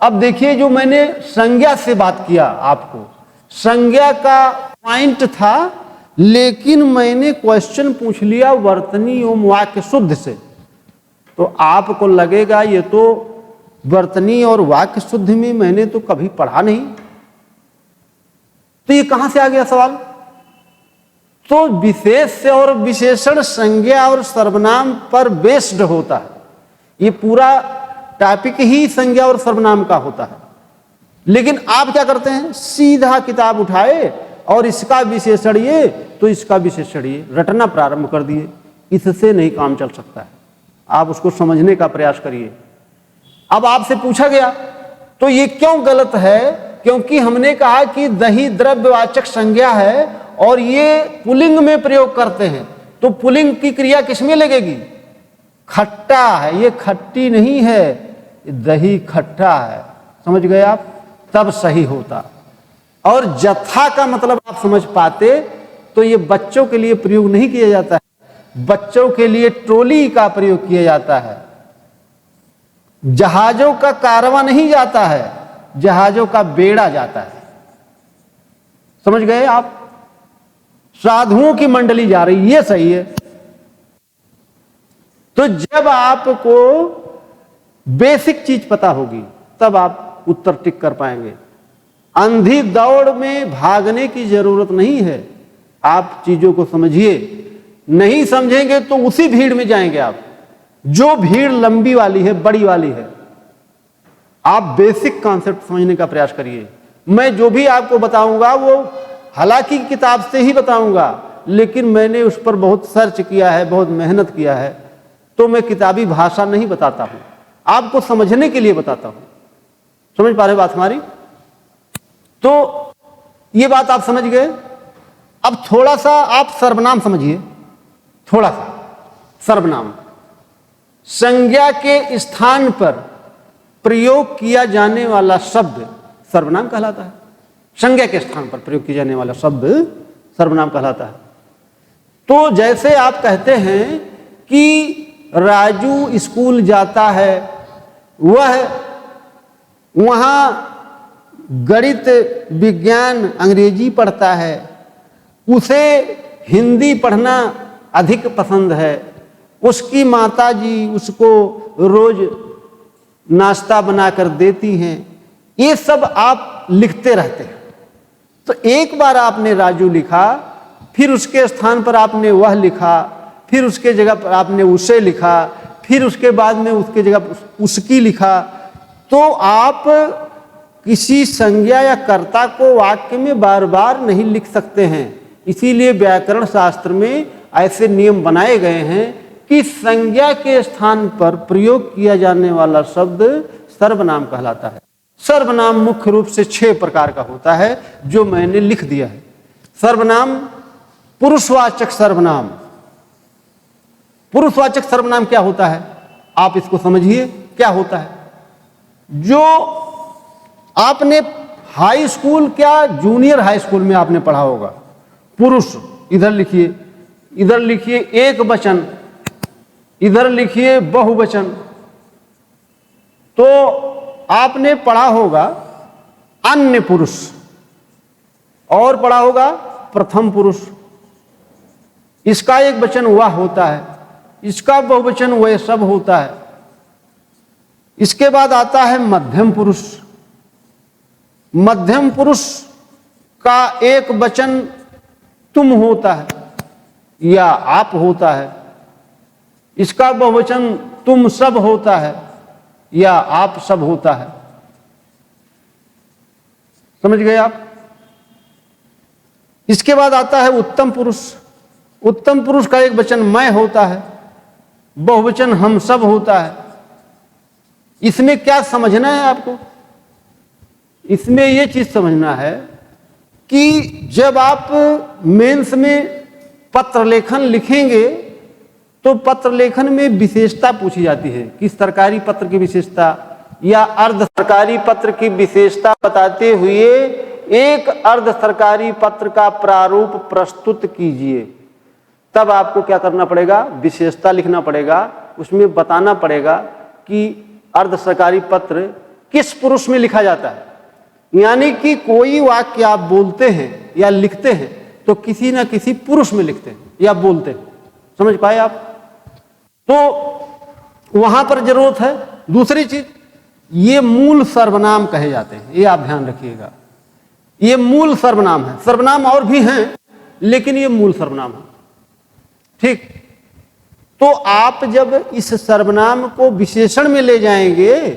अब देखिए, जो मैंने संज्ञा से बात किया, आपको संज्ञा का पॉइंट था, लेकिन मैंने क्वेश्चन पूछ लिया वर्तनी एवं वाक्य शुद्ध से, तो आपको लगेगा ये तो वर्तनी और वाक्य शुद्ध में मैंने तो कभी पढ़ा नहीं, तो ये कहां से आ गया सवाल? तो विशेष से और विशेषण संज्ञा और सर्वनाम पर बेस्ड होता है। ये पूरा टॉपिक ही संज्ञा और सर्वनाम का होता है। लेकिन आप क्या करते हैं? सीधा किताब उठाए और इसका विशेषण ये, तो इसका विशेषण ये, रटना प्रारंभ कर दिए। इससे नहीं काम चल सकता है। आप उसको समझने का प्रयास करिए। अब आपसे पूछा गया तो ये क्यों गलत है? क्योंकि हमने कहा कि दही द्रव्यवाचक संज्ञा है और ये पुल्लिंग में प्रयोग करते हैं, तो पुल्लिंग की क्रिया किसमें लगेगी? खट्टा है, ये खट्टी नहीं है, ये दही खट्टा है। समझ गए आप? तब सही होता। और जत्था का मतलब आप समझ पाते तो ये बच्चों के लिए प्रयोग नहीं किया जाता है, बच्चों के लिए ट्रॉली का प्रयोग किया जाता है। जहाजों का कारवां नहीं जाता है, जहाजों का बेड़ा जाता है। समझ गए आप? साधुओं की मंडली जा रही, ये सही है। तो जब आपको बेसिक चीज पता होगी तब आप उत्तर टिक कर पाएंगे। अंधी दौड़ में भागने की जरूरत नहीं है। आप चीजों को समझिए, नहीं समझेंगे तो उसी भीड़ में जाएंगे आप, जो भीड़ लंबी वाली है, बड़ी वाली है। आप बेसिक कॉन्सेप्ट समझने का प्रयास करिए। मैं जो भी आपको बताऊंगा वो हालांकि किताब से ही बताऊंगा, लेकिन मैंने उस पर बहुत सर्च किया है, बहुत मेहनत किया है, तो मैं किताबी भाषा नहीं बताता हूं, आपको समझने के लिए बताता हूं। समझ पा रहे बात हमारी? तो ये बात आप समझ गए। अब थोड़ा सा आप सर्वनाम समझिए। थोड़ा सा सर्वनाम संज्ञा के स्थान पर प्रयोग किया जाने वाला शब्द सर्वनाम कहलाता है। संज्ञा के स्थान पर प्रयोग किया जाने वाला शब्द सर्वनाम कहलाता है। तो जैसे आप कहते हैं कि राजू स्कूल जाता है, वह वहाँ गणित, विज्ञान, अंग्रेजी पढ़ता है, उसे हिंदी पढ़ना अधिक पसंद है, उसकी माताजी उसको रोज नाश्ता बनाकर देती हैं। ये सब आप लिखते रहते हैं। तो एक बार आपने राजू लिखा, फिर उसके स्थान पर आपने वह लिखा, फिर उसके जगह पर आपने उसे लिखा, फिर उसके बाद में उसके जगह पर उसकी लिखा, तो आप किसी संज्ञा या कर्ता को वाक्य में बार बार नहीं लिख सकते हैं। इसीलिए व्याकरण शास्त्र में ऐसे नियम बनाए गए हैं कि संज्ञा के स्थान पर प्रयोग किया जाने वाला शब्द सर्वनाम कहलाता है। सर्वनाम मुख्य रूप से 6 प्रकार का होता है, जो मैंने लिख दिया है। सर्वनाम, पुरुषवाचक सर्वनाम। पुरुषवाचक सर्वनाम क्या होता है, आप इसको समझिए क्या होता है। जो आपने हाई स्कूल, क्या जूनियर हाई स्कूल में आपने पढ़ा होगा, पुरुष इधर लिखिए, इधर लिखिए एक वचन, इधर लिखिए बहुवचन। तो आपने पढ़ा होगा अन्य पुरुष, और पढ़ा होगा प्रथम पुरुष। इसका एक वचन वह होता है, इसका बहुवचन वह सब होता है। इसके बाद आता है मध्यम पुरुष। मध्यम पुरुष का एक वचन तुम होता है या आप होता है। इसका बहुवचन तुम सब होता है या आप सब होता है। समझ गए आप। इसके बाद आता है उत्तम पुरुष। उत्तम पुरुष का एक वचन मैं होता है, बहुवचन हम सब होता है। इसमें क्या समझना है आपको, इसमें यह चीज समझना है कि जब आप मेंस में पत्र लेखन लिखेंगे तो पत्र लेखन में विशेषता पूछी जाती है कि सरकारी पत्र की विशेषता या अर्ध सरकारी पत्र की विशेषता बताते हुए एक अर्ध सरकारी पत्र का प्रारूप प्रस्तुत कीजिए। तब आपको क्या करना पड़ेगा, विशेषता लिखना पड़ेगा, उसमें बताना पड़ेगा कि अर्ध सरकारी पत्र किस पुरुष में लिखा जाता है। यानी कि कोई वाक्य आप बोलते हैं या लिखते हैं तो किसी ना किसी पुरुष में लिखते हैं या बोलते हैं। समझ पाए आप। तो वहां पर जरूरत है। दूसरी चीज, ये मूल सर्वनाम कहे जाते हैं, ये आप ध्यान रखिएगा। ये मूल सर्वनाम है। सर्वनाम और भी हैं लेकिन ये मूल सर्वनाम है। ठीक। तो आप जब इस सर्वनाम को विशेषण में ले जाएंगे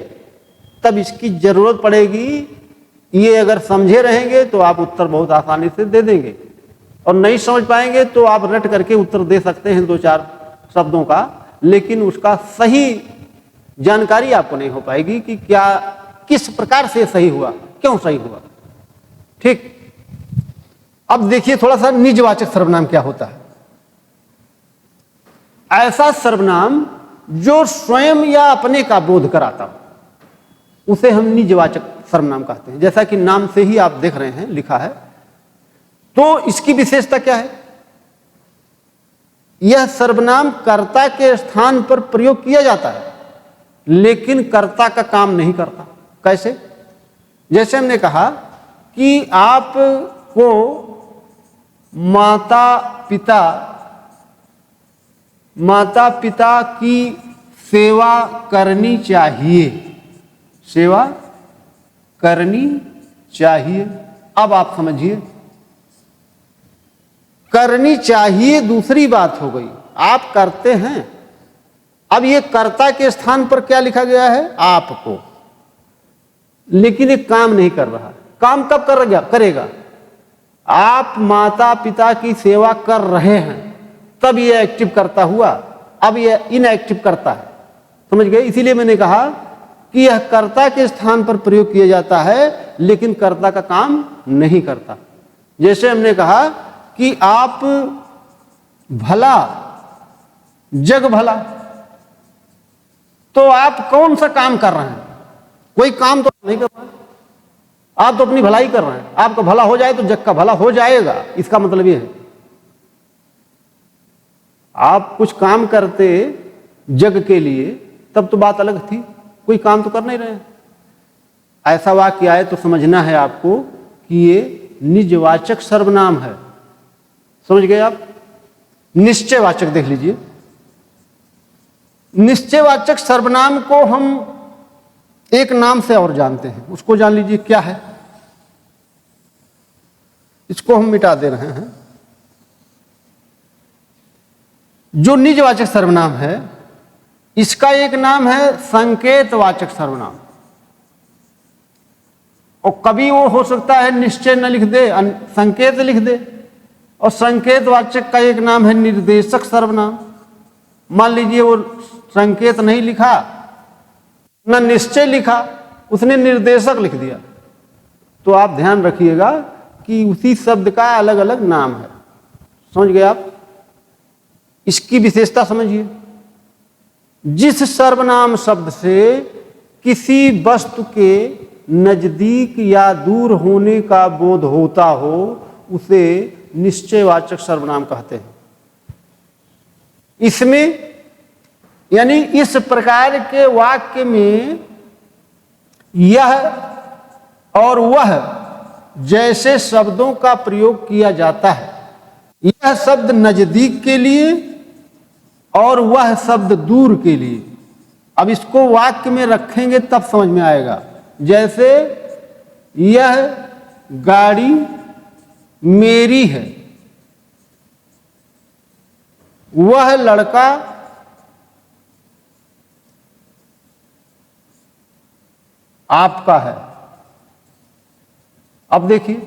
तब इसकी जरूरत पड़ेगी। ये अगर समझे रहेंगे तो आप उत्तर बहुत आसानी से दे देंगे, और नहीं समझ पाएंगे तो आप रट करके उत्तर दे सकते हैं 2-4 शब्दों का, लेकिन उसका सही जानकारी आपको नहीं हो पाएगी कि क्या किस प्रकार से सही हुआ, क्यों सही हुआ। ठीक। अब देखिए थोड़ा सा निजवाचक सर्वनाम क्या होता है। ऐसा सर्वनाम जो स्वयं या अपने का बोध कराता हो उसे हम निजवाचक सर्वनाम कहते हैं। जैसा कि नाम से ही आप देख रहे हैं लिखा है। तो इसकी विशेषता क्या है, यह सर्वनाम कर्ता के स्थान पर प्रयोग किया जाता है लेकिन कर्ता का काम नहीं करता। कैसे? जैसे हमने कहा कि आपको माता पिता की सेवा करनी चाहिए, सेवा करनी चाहिए। अब आप समझिए, करनी चाहिए दूसरी बात हो गई, आप करते हैं। अब ये कर्ता के स्थान पर क्या लिखा गया है, आपको, लेकिन ये काम नहीं कर रहा। काम कब करेगा, आप माता पिता की सेवा कर रहे हैं तब ये एक्टिव करता हुआ, अब ये इनएक्टिव करता है। समझ गए। इसीलिए मैंने कहा कि यह कर्ता के स्थान पर प्रयोग किया जाता है लेकिन कर्ता का काम नहीं करता। जैसे हमने कहा कि आप भला जग भला, तो आप कौन सा काम कर रहे हैं, कोई काम तो नहीं कर रहे। आप तो अपनी भलाई कर रहे हैं, आपका भला हो जाए तो जग का भला हो जाएगा, इसका मतलब ये है। आप कुछ काम करते जग के लिए तब तो बात अलग थी, कोई काम तो कर नहीं रहे हैं। ऐसा वाक्य आए तो समझना है आपको कि ये निजवाचक सर्वनाम है। समझ गए आप? निश्चयवाचक देख लीजिए। निश्चयवाचक सर्वनाम को हम एक नाम से और जानते हैं, उसको जान लीजिए क्या है। इसको हम मिटा दे रहे हैं। जो निजवाचक सर्वनाम है इसका एक नाम है संकेतवाचक सर्वनाम। और कभी वो हो सकता है निश्चय न लिख दे, संकेत लिख दे। और संकेतवाचक का एक नाम है निर्देशक सर्वनाम। मान लीजिए वो संकेत नहीं लिखा न निश्चय लिखा, उसने निर्देशक लिख दिया, तो आप ध्यान रखिएगा कि उसी शब्द का अलग अलग नाम है। समझ गए आप? इसकी विशेषता समझिए। जिस सर्वनाम शब्द से किसी वस्तु के नजदीक या दूर होने का बोध होता हो उसे निश्चयवाचक सर्वनाम कहते हैं। इसमें यानी इस प्रकार के वाक्य में यह और वह जैसे शब्दों का प्रयोग किया जाता है, यह शब्द नजदीक के लिए और वह शब्द दूर के लिए। अब इसको वाक्य में रखेंगे तब समझ में आएगा। जैसे यह गाड़ी मेरी है, वह लड़का आपका है। अब देखिए,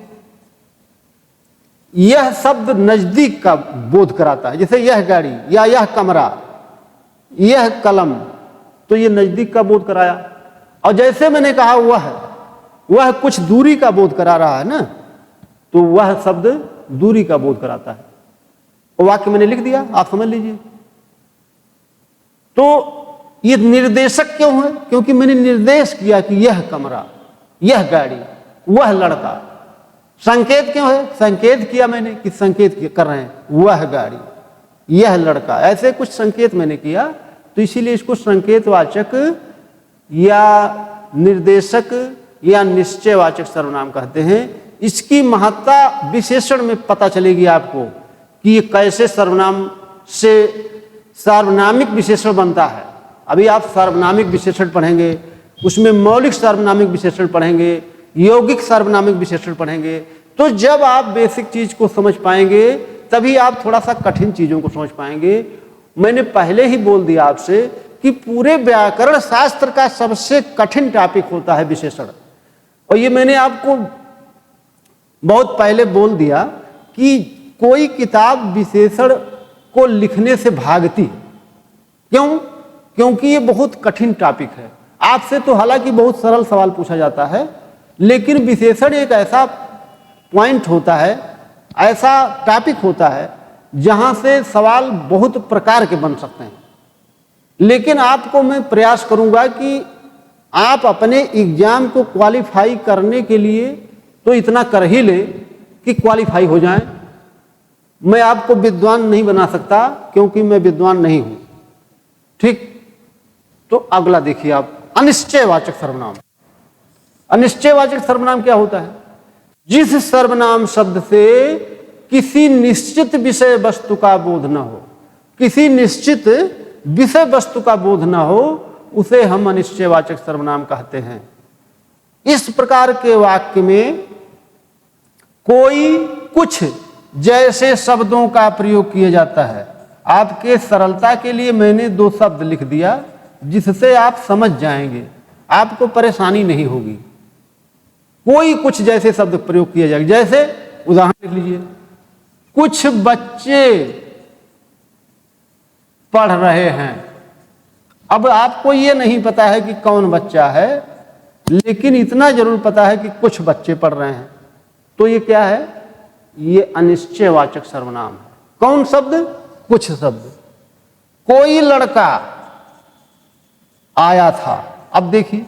यह शब्द नजदीक का बोध कराता है। जैसे यह गाड़ी या यह कमरा, यह कलम, तो यह नजदीक का बोध कराया। और जैसे मैंने कहा वह कुछ दूरी का बोध करा रहा है ना, तो वह शब्द दूरी का बोध कराता है। वो वाक्य मैंने लिख दिया, आप समझ लीजिए। तो ये निर्देशक क्यों है? क्योंकि मैंने निर्देश किया कि यह कमरा, यह गाड़ी, वह लड़का। संकेत क्यों है? संकेत किया मैंने कि संकेत कर रहे हैं, वह गाड़ी, यह लड़का, ऐसे कुछ संकेत मैंने किया, तो इसीलिए इसको संकेतवाचक या निर्देशक या निश्चयवाचक सर्वनाम कहते हैं। इसकी महत्ता विशेषण में पता चलेगी आपको कि ये कैसे सर्वनाम से सार्वनामिक विशेषण बनता है। अभी आप सार्वनामिक विशेषण पढ़ेंगे, उसमें मौलिक सार्वनामिक विशेषण पढ़ेंगे, यौगिक सार्वनामिक विशेषण पढ़ेंगे। तो जब आप बेसिक चीज को समझ पाएंगे तभी आप थोड़ा सा कठिन चीजों को समझ पाएंगे। मैंने पहले ही बोल दिया आपसे कि पूरे व्याकरण शास्त्र का सबसे कठिन टॉपिक होता है विशेषण। और ये मैंने आपको बहुत पहले बोल दिया कि कोई किताब विशेषण को लिखने से भागती है। क्यों? क्योंकि ये बहुत कठिन टॉपिक है। आपसे तो हालांकि बहुत सरल सवाल पूछा जाता है, लेकिन विशेषण एक ऐसा पॉइंट होता है, ऐसा टॉपिक होता है जहां से सवाल बहुत प्रकार के बन सकते हैं। लेकिन आपको मैं प्रयास करूंगा कि आप अपने एग्जाम को क्वालिफाई करने के लिए तो इतना कर ही ले कि क्वालिफाई हो जाएं। मैं आपको विद्वान नहीं बना सकता क्योंकि मैं विद्वान नहीं हूं। ठीक, तो अगला देखिए आप, अनिश्चयवाचक सर्वनाम। अनिश्चयवाचक सर्वनाम क्या होता है? जिस सर्वनाम शब्द से किसी निश्चित विषय वस्तु का बोध न हो, किसी निश्चित विषय वस्तु का बोध न हो, उसे हम अनिश्चयवाचक सर्वनाम कहते हैं। इस प्रकार के वाक्य में कोई कुछ जैसे शब्दों का प्रयोग किया जाता है। आपके सरलता के लिए मैंने 2 शब्द लिख दिया जिससे आप समझ जाएंगे, आपको परेशानी नहीं होगी। कोई कुछ जैसे शब्द प्रयोग किया जाएगा। जैसे उदाहरण लिख लीजिए, कुछ बच्चे पढ़ रहे हैं। अब आपको ये नहीं पता है कि कौन बच्चा है, लेकिन इतना जरूर पता है कि कुछ बच्चे पढ़ रहे हैं। तो ये क्या है? ये अनिश्चयवाचक सर्वनाम है। कौन शब्द? कुछ शब्द। कोई लड़का आया था। अब देखिए,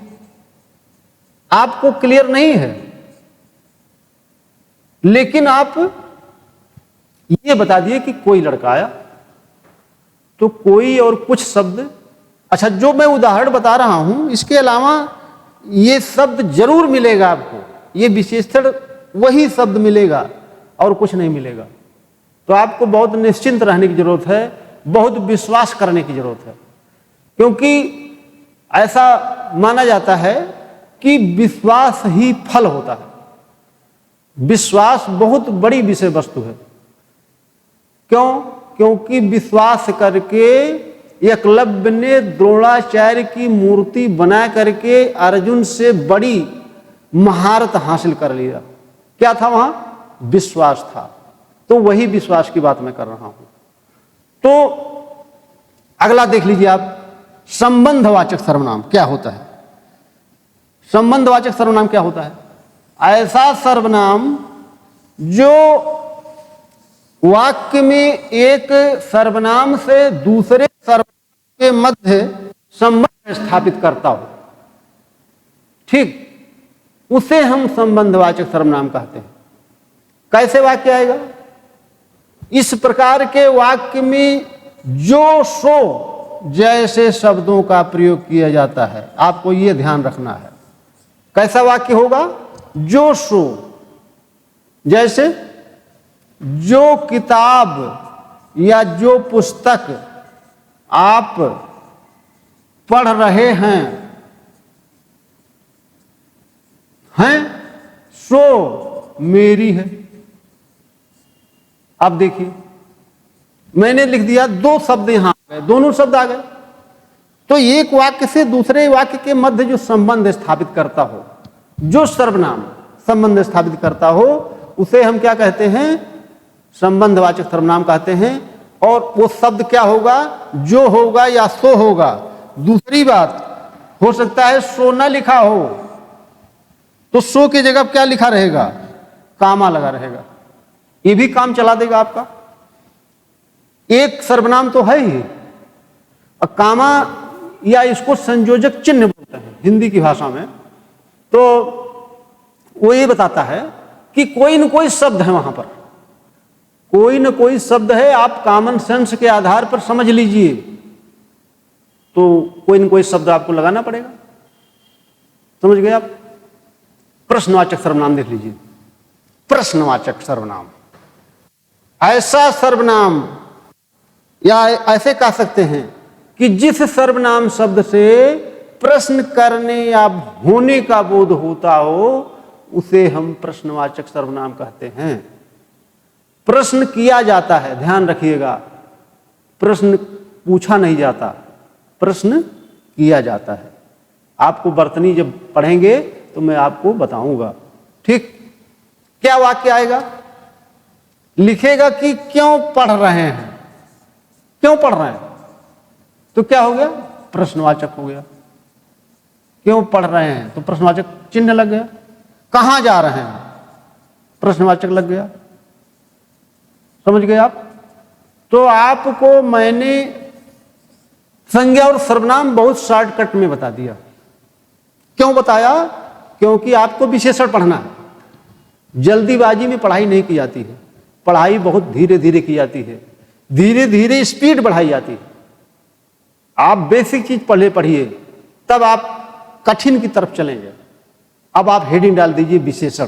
आपको क्लियर नहीं है लेकिन आप ये बता दिए कि कोई लड़का आया, तो कोई और कुछ शब्द, अच्छा जो मैं उदाहरण बता रहा हूं इसके अलावा ये शब्द जरूर मिलेगा आपको, ये विशेषण वही शब्द मिलेगा और कुछ नहीं मिलेगा। तो आपको बहुत निश्चिंत रहने की जरूरत है, बहुत विश्वास करने की जरूरत है, क्योंकि ऐसा माना जाता है कि विश्वास ही फल होता है। विश्वास बहुत बड़ी विषय वस्तु है। क्यों? क्योंकि विश्वास करके एकलव्य ने द्रोणाचार्य की मूर्ति बना करके अर्जुन से बड़ी महारत हासिल कर लिया। क्या था वहां? विश्वास था। तो वही विश्वास की बात मैं कर रहा हूं। तो अगला देख लीजिए आप, संबंधवाचक सर्वनाम क्या होता है? संबंधवाचक सर्वनाम क्या होता है? ऐसा सर्वनाम जो वाक्य में एक सर्वनाम से दूसरे सर्वनाम के मध्य संबंध स्थापित करता हो, ठीक, उसे हम संबंधवाचक सर्वनाम कहते हैं। कैसे वाक्य आएगा? इस प्रकार के वाक्य में जो सो जैसे शब्दों का प्रयोग किया जाता है, आपको यह ध्यान रखना है। कैसा वाक्य होगा? जो सो, जैसे जो किताब या जो पुस्तक आप पढ़ रहे हैं सो मेरी है। अब देखिए, मैंने लिख दिया, दो शब्द यहां आ गए, दोनों शब्द आ गए। तो एक वाक्य से दूसरे वाक्य के मध्य जो संबंध स्थापित करता हो, जो सर्वनाम संबंध स्थापित करता हो, उसे हम क्या कहते हैं? संबंधवाचक सर्वनाम कहते हैं। और वो शब्द क्या होगा? जो होगा या सो होगा। दूसरी बात, हो सकता है सो न लिखा हो, तो सो की जगह क्या लिखा रहेगा? कामा लगा रहेगा। ये भी काम चला देगा आपका। एक सर्वनाम तो है ही, और कामा या इसको संयोजक चिन्ह बोलते हैं हिंदी की भाषा में। तो वो ये बताता है कि कोई न कोई शब्द है वहां पर, कोई न कोई शब्द है। आप कॉमन सेंस के आधार पर समझ लीजिए, तो कोई न कोई शब्द आपको लगाना पड़ेगा। समझ गए आप? प्रश्नवाचक सर्वनाम देख लीजिए। प्रश्नवाचक सर्वनाम, ऐसा सर्वनाम, या ऐसे कह सकते हैं कि जिस सर्वनाम शब्द से प्रश्न करने या होने का बोध होता हो, उसे हम प्रश्नवाचक सर्वनाम कहते हैं। प्रश्न किया जाता है, ध्यान रखिएगा, प्रश्न पूछा नहीं जाता, प्रश्न किया जाता है। आपको वर्तनी जब पढ़ेंगे तो मैं आपको बताऊंगा, ठीक। क्या वाक्य आएगा? लिखेगा कि क्यों पढ़ रहे हैं, क्यों पढ़ रहे हैं, तो क्या हो गया? प्रश्नवाचक हो गया। क्यों पढ़ रहे हैं तो प्रश्नवाचक चिन्ह लग गया। कहां जा रहे हैं, प्रश्नवाचक लग गया। समझ गए आप? तो आपको मैंने संज्ञा और सर्वनाम बहुत शॉर्टकट में बता दिया। क्यों बताया? क्योंकि आपको विशेषण पढ़ना है। जल्दीबाजी में पढ़ाई नहीं की जाती है, पढ़ाई बहुत धीरे धीरे की जाती है, धीरे धीरे स्पीड बढ़ाई जाती है। आप बेसिक चीज पढ़िए, तब आप कठिन की तरफ चलेंगे। अब आप हेडिंग डाल दीजिए विशेषण,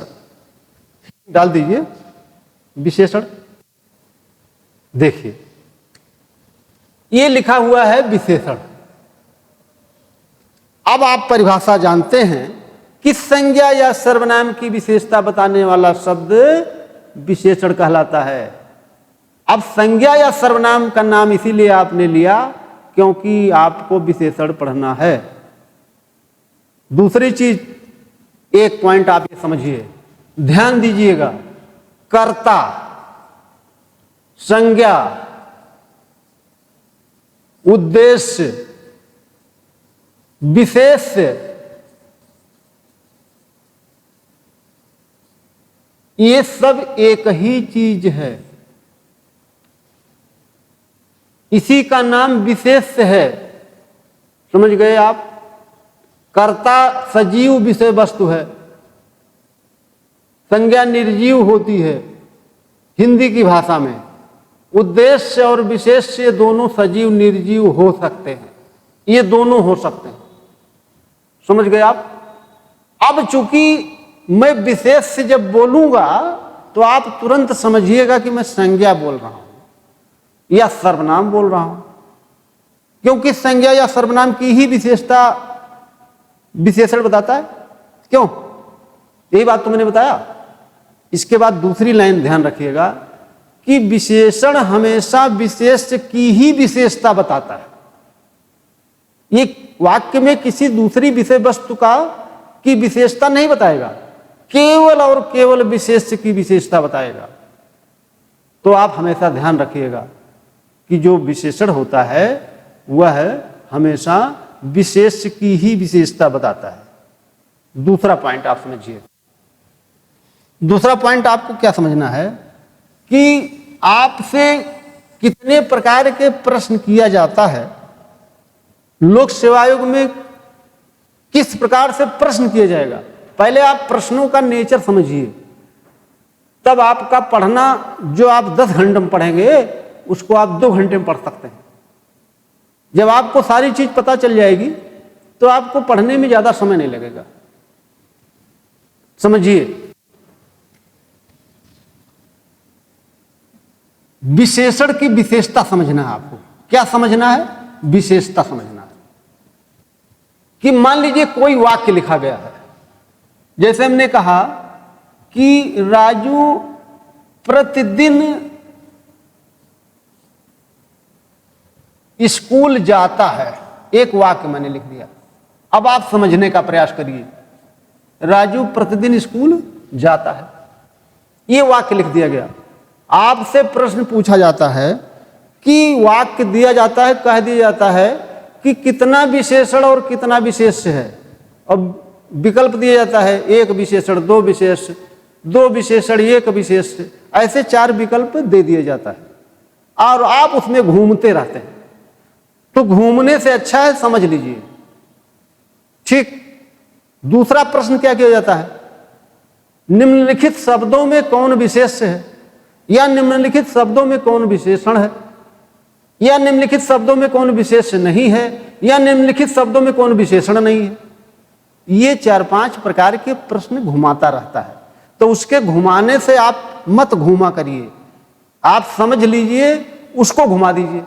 डाल दीजिए विशेषण। देखिए ये लिखा हुआ है विशेषण। अब आप परिभाषा जानते हैं कि संज्ञा या सर्वनाम की विशेषता बताने वाला शब्द विशेषण कहलाता है। अब संज्ञा या सर्वनाम का नाम इसीलिए आपने लिया क्योंकि आपको विशेषण पढ़ना है। दूसरी चीज, एक पॉइंट आप ये समझिए, ध्यान दीजिएगा, कर्ता, संज्ञा, उद्देश्य, विशेष्य, ये सब एक ही चीज है। इसी का नाम विशेष्य है। समझ गए आप? कर्ता सजीव विषय वस्तु है, संज्ञा निर्जीव होती है हिंदी की भाषा में। उद्देश्य और विशेष्य दोनों सजीव निर्जीव हो सकते हैं, ये दोनों हो सकते हैं। समझ गए आप? अब चूंकि मैं विशेष से जब बोलूंगा तो आप तुरंत समझिएगा कि मैं संज्ञा बोल रहा हूं या सर्वनाम बोल रहा हूं, क्योंकि संज्ञा या सर्वनाम की ही विशेषता विशेषण बताता है। क्यों? यही बात तो मैंने बताया। इसके बाद दूसरी लाइन ध्यान रखिएगा कि विशेषण हमेशा विशेष्य की ही विशेषता बताता है। ये वाक्य में किसी दूसरी विषय वस्तु का की विशेषता नहीं बताएगा, केवल और केवल विशेष्य की विशेषता बताएगा। तो आप हमेशा ध्यान रखिएगा कि जो विशेषण होता है वह हमेशा विशेष्य की ही विशेषता बताता है। दूसरा पॉइंट आप समझिए। दूसरा पॉइंट आपको क्या समझना है कि आपसे कितने प्रकार के प्रश्न किया जाता है, लोक सेवा आयोग में किस प्रकार से प्रश्न किया जाएगा। पहले आप प्रश्नों का नेचर समझिए, तब आपका पढ़ना जो आप 10 घंटे में पढ़ेंगे उसको आप 2 घंटे में पढ़ सकते हैं। जब आपको सारी चीज पता चल जाएगी तो आपको पढ़ने में ज्यादा समय नहीं लगेगा। समझिए, विशेषण की विशेषता समझना है आपको। क्या समझना है? विशेषता समझना है। कि मान लीजिए कोई वाक्य लिखा गया है, जैसे हमने कहा कि राजू प्रतिदिन स्कूल जाता है, एक वाक्य मैंने लिख दिया। अब आप समझने का प्रयास करिए, राजू प्रतिदिन स्कूल जाता है, ये वाक्य लिख दिया गया। आपसे प्रश्न पूछा जाता है कि वाक्य दिया जाता है, कह दिया जाता है कि कितना विशेषण और कितना विशेष्य है। अब विकल्प दिया जाता है, एक विशेषण, दो विशेष्य, दो विशेषण, एक विशेष्य, ऐसे 4 विकल्प दे दिया जाता है और आप उसमें घूमते रहते हैं। तो घूमने से अच्छा है समझ लीजिए। ठीक। दूसरा प्रश्न क्या किया जाता है? निम्नलिखित शब्दों में कौन विशेष्य है, या निम्नलिखित शब्दों में कौन विशेषण है, या निम्नलिखित शब्दों में कौन विशेष्य नहीं है, या निम्नलिखित शब्दों में कौन विशेषण नहीं है। ये 4-5 प्रकार के प्रश्न घुमाता रहता है। तो उसके घुमाने से आप मत घुमा करिए, आप समझ लीजिए, उसको घुमा दीजिए।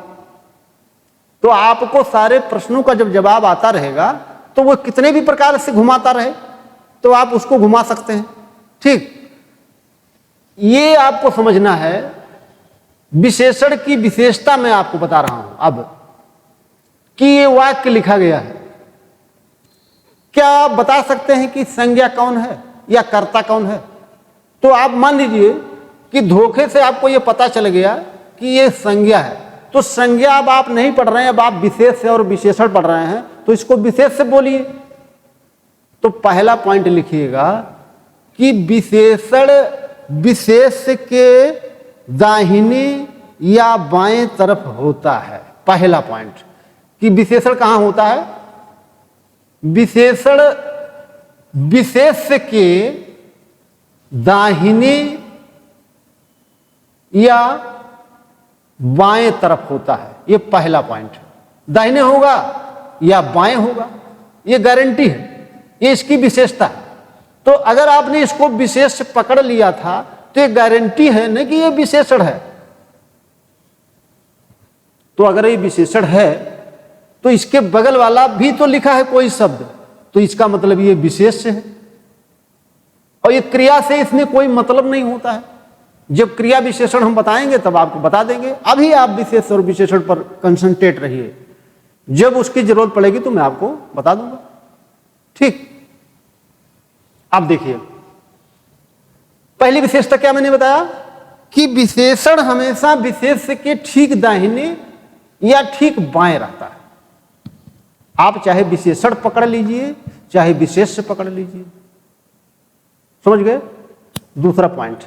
तो आपको सारे प्रश्नों का जब जवाब आता रहेगा तो वो कितने भी प्रकार से घुमाता रहे तो आप उसको घुमा सकते हैं। ठीक। ये आपको समझना है। विशेषण की विशेषता मैं आपको बता रहा हूं अब कि ये वाक्य लिखा गया है। क्या आप बता सकते हैं कि संज्ञा कौन है या कर्ता कौन है? तो आप मान लीजिए कि धोखे से आपको ये पता चल गया कि ये संज्ञा है, तो संज्ञा अब आप नहीं पढ़ रहे हैं, अब आप विशेष से और विशेषण पढ़ रहे हैं, तो इसको विशेष से बोलिए। तो पहला पॉइंट लिखिएगा कि विशेषण विशेष के दाहिने या बाएं तरफ होता है। पहला पॉइंट कि विशेषण कहां होता है? विशेषण विशेष के दाहिने या बाएं तरफ होता है। यह पहला पॉइंट। दाहिने होगा या बाएं होगा, यह गारंटी है, यह इसकी विशेषता है। तो अगर आपने इसको विशेष पकड़ लिया था तो ये गारंटी है ना कि ये विशेषण है। तो अगर ये विशेषण है तो इसके बगल वाला भी तो लिखा है कोई शब्द, तो इसका मतलब ये विशेष्य है। और ये क्रिया से इसमें कोई मतलब नहीं होता है। जब क्रिया विशेषण हम बताएंगे तब आपको बता देंगे। अभी आप विशेष और विशेषण पर कंसंट्रेट रहिए, जब उसकी जरूरत पड़ेगी तो मैं आपको बता दूंगा। ठीक। अब देखिए, पहली विशेषता क्या मैंने बताया कि विशेषण हमेशा विशेष्य के ठीक दाहिने या ठीक बाएं रहता है। आप चाहे विशेषण पकड़ लीजिए चाहे विशेष्य पकड़ लीजिए। समझ गए? दूसरा पॉइंट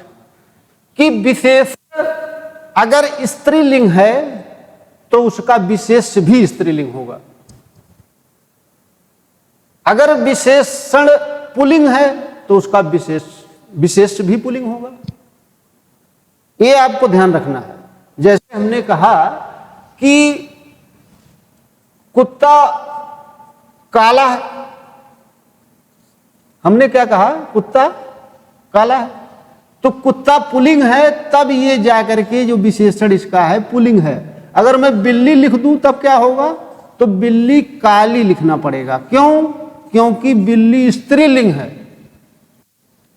कि विशेषण अगर स्त्रीलिंग है तो उसका विशेष्य भी स्त्रीलिंग होगा। अगर विशेषण पुल्लिंग है तो उसका विशेष भी पुल्लिंग होगा। ये आपको ध्यान रखना है। जैसे हमने कहा कि कुत्ता काला है, हमने क्या कहा, कुत्ता काला है, तो कुत्ता पुल्लिंग है, तब ये जाकर के जो विशेषण इसका है पुल्लिंग है। अगर मैं बिल्ली लिख दूं तब क्या होगा, तो बिल्ली काली लिखना पड़ेगा। क्यों? क्योंकि बिल्ली स्त्रीलिंग है।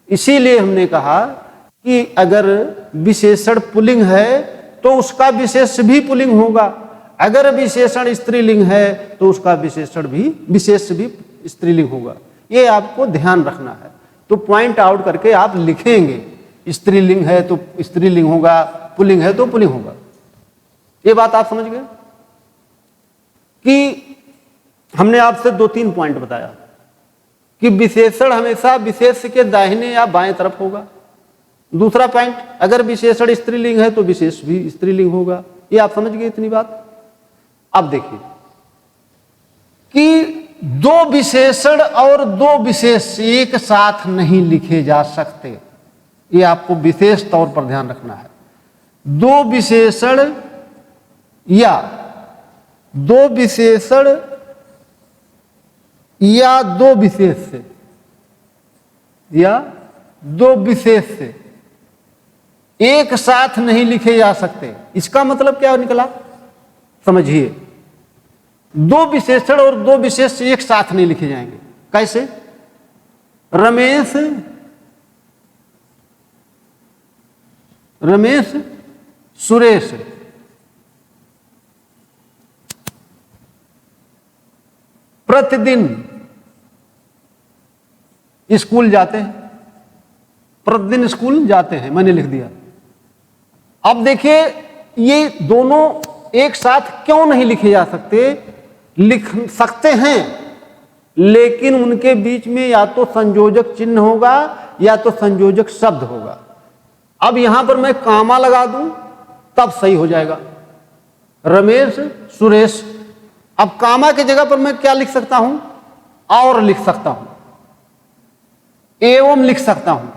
इसीलिए हमने कहा कि अगर विशेषण पुल्लिंग है तो उसका विशेष भी पुल्लिंग होगा, अगर विशेषण स्त्रीलिंग है तो उसका विशेष भी स्त्रीलिंग होगा। ये आपको ध्यान रखना है। तो पॉइंट आउट करके आप लिखेंगे, स्त्रीलिंग है तो स्त्रीलिंग होगा, पुल्लिंग है तो पुल्लिंग होगा। ये बात आप समझ गए कि हमने आपसे 2-3 पॉइंट बताया कि विशेषण हमेशा विशेष के दाहिने या बाएं तरफ होगा। दूसरा पॉइंट, अगर विशेषण स्त्रीलिंग है तो विशेष भी स्त्रीलिंग होगा। ये आप समझ गए इतनी बात। अब देखिए कि 2 विशेषण और 2 विशेष एक साथ नहीं लिखे जा सकते। ये आपको विशेष तौर पर ध्यान रखना है। 2 विशेषण या 2 विशेषण या 2 विशेष से या 2 विशेष से एक साथ नहीं लिखे जा सकते। इसका मतलब क्या निकला, समझिए। 2 विशेषण और 2 विशेष एक साथ नहीं लिखे जाएंगे। कैसे? रमेश सुरेश, प्रतिदिन स्कूल जाते हैं, प्रतिदिन स्कूल जाते हैं, मैंने लिख दिया। अब देखिए ये दोनों एक साथ क्यों नहीं लिखे जा सकते? लिख सकते हैं, लेकिन उनके बीच में या तो संयोजक चिन्ह होगा या तो संयोजक शब्द होगा। अब यहां पर मैं कामा लगा दूं तब सही हो जाएगा, रमेश सुरेश। अब कामा की जगह पर मैं क्या लिख सकता हूं, और लिख सकता हूं, एवं लिख सकता हूं,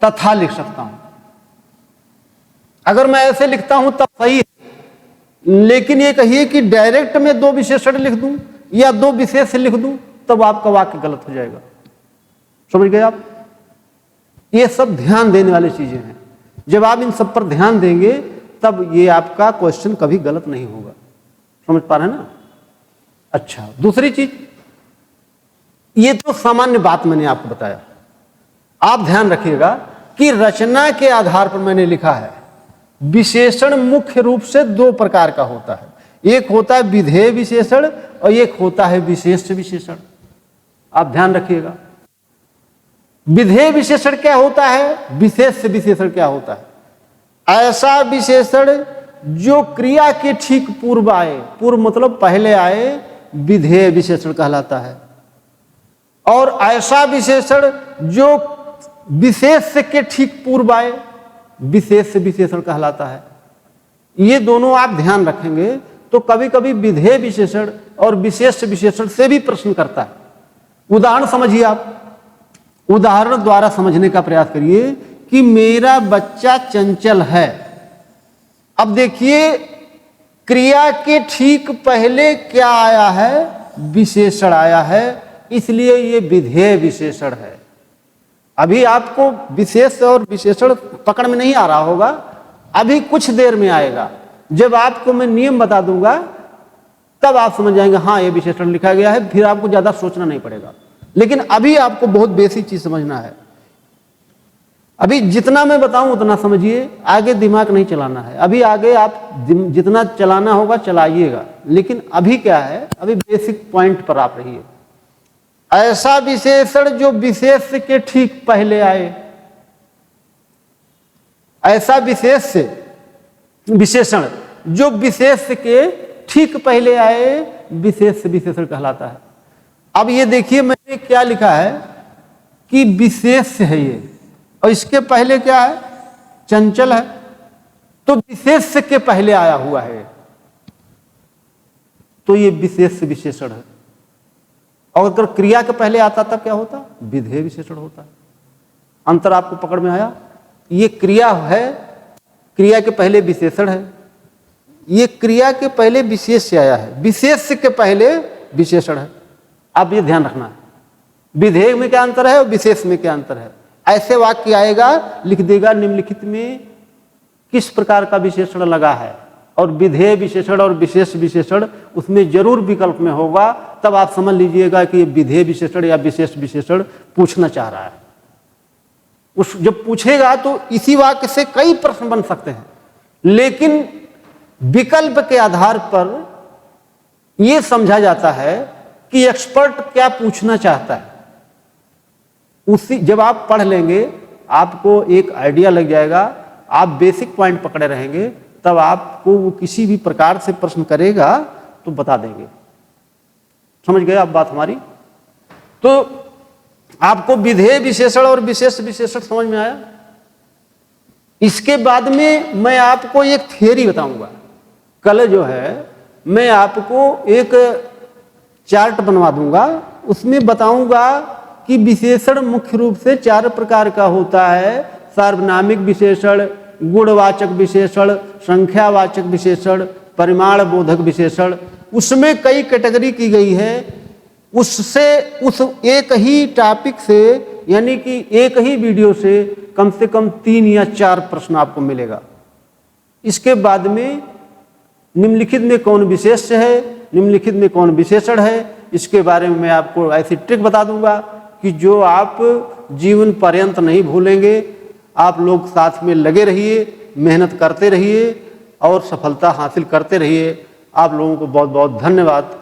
तथा लिख सकता हूं। अगर मैं ऐसे लिखता हूं तब सही है, लेकिन ये कहिए कि डायरेक्ट में 2 विशेषण लिख दूं या 2 विशेष लिख दूं तब आपका वाक्य गलत हो जाएगा। समझ गए आप? ये सब ध्यान देने वाली चीजें हैं। जब आप इन सब पर ध्यान देंगे तब ये आपका क्वेश्चन कभी गलत नहीं होगा। समझ पा रहे हैं ना? अच्छा, दूसरी चीज, ये तो सामान्य बात मैंने आपको बताया। आप ध्यान रखिएगा कि रचना के आधार पर मैंने लिखा है विशेषण मुख्य रूप से 2 प्रकार का होता है। एक होता है विधेय विशेषण और एक होता है विशेष विशेषण। आप ध्यान रखिएगा। विधेय विशेषण क्या होता है, विशेष विशेषण क्या होता है? ऐसा विशेषण जो क्रिया के ठीक पूर्व आए, पूर्व मतलब पहले आए, विधेय विशेषण कहलाता है। और ऐसा विशेषण जो विशेष के ठीक पूर्व आए, विशेष विशेषण कहलाता है। ये दोनों आप ध्यान रखेंगे तो कभी कभी विधेय विशेषण और विशेष विशेषण से भी प्रश्न करता है। उदाहरण समझिए, आप उदाहरण द्वारा समझने का प्रयास करिए कि मेरा बच्चा चंचल है। अब देखिए क्रिया के ठीक पहले क्या आया है, विशेषण आया है, इसलिए ये विधेय विशेषण है। अभी आपको विशेष और विशेषण पकड़ में नहीं आ रहा होगा, अभी कुछ देर में आएगा। जब आपको मैं नियम बता दूंगा तब आप समझ जाएंगे हाँ ये विशेषण लिखा गया है, फिर आपको ज्यादा सोचना नहीं पड़ेगा। लेकिन अभी आपको बहुत बेसिक चीज समझना है। अभी जितना मैं बताऊं उतना समझिए, आगे दिमाग नहीं चलाना है। अभी आगे आप जितना चलाना होगा चलाइएगा, लेकिन अभी क्या है, अभी बेसिक पॉइंट पर आप रहिए। ऐसा विशेषण जो विशेष के ठीक पहले आए, ऐसा विशेषण जो विशेष के ठीक पहले आए, विशेष विशेषण कहलाता है। अब ये देखिए मैंने क्या लिखा है कि विशेष है ये, और इसके पहले क्या है, चंचल है, तो विशेष के पहले आया हुआ है, तो ये विशेष विशेषण है। और अगर क्रिया के पहले आता तब क्या होता, विधेय विशेषण होता है। अंतर आपको पकड़ में आया? ये क्रिया है, क्रिया के पहले विशेषण है, ये क्रिया के पहले विशेष से आया है, विशेष के पहले विशेषण है। आप ये ध्यान रखना है, विधेय में क्या अंतर है और विशेष में क्या अंतर है। ऐसे वाक्य आएगा, लिख देगा निम्नलिखित में किस प्रकार का विशेषण लगा है, और विधेय विशेषण और विशेष विशेषण उसमें जरूर विकल्प में होगा, तब आप समझ लीजिएगा कि ये विधेय विशेषण या विशेष विशेषण पूछना चाह रहा है। उस जब पूछेगा तो इसी वाक्य से कई प्रश्न बन सकते हैं, लेकिन विकल्प के आधार पर यह समझा जाता है कि एक्सपर्ट क्या पूछना चाहता है। उसी जब आप पढ़ लेंगे आपको एक आइडिया लग जाएगा, आप बेसिक पॉइंट पकड़े रहेंगे, तब आपको वो किसी भी प्रकार से प्रश्न करेगा तो बता देंगे। समझ गए आप बात हमारी? तो आपको विधेय विशेषण और विशेष विशेषण समझ में आया। इसके बाद में मैं आपको एक थ्योरी बताऊंगा। कल जो है मैं आपको एक चार्ट बनवा दूंगा, उसमें बताऊंगा कि विशेषण मुख्य रूप से 4 प्रकार का होता है। सार्वनामिक विशेषण, गुणवाचक विशेषण, संख्यावाचक विशेषण, परिमाण बोधक विशेषण। उसमें कई कैटेगरी की गई है। उससे उस एक ही टॉपिक से, यानी कि एक ही वीडियो से कम 3 या 4 प्रश्न आपको मिलेगा। इसके बाद में निम्नलिखित में कौन विशेष्य है, निम्नलिखित में कौन विशेषण है, इसके बारे में मैं आपको ऐसी ट्रिक बता दूंगा कि जो आप जीवन पर्यंत नहीं भूलेंगे। आप लोग साथ में लगे रहिए, मेहनत करते रहिए और सफलता हासिल करते रहिए। आप लोगों को बहुत बहुत धन्यवाद।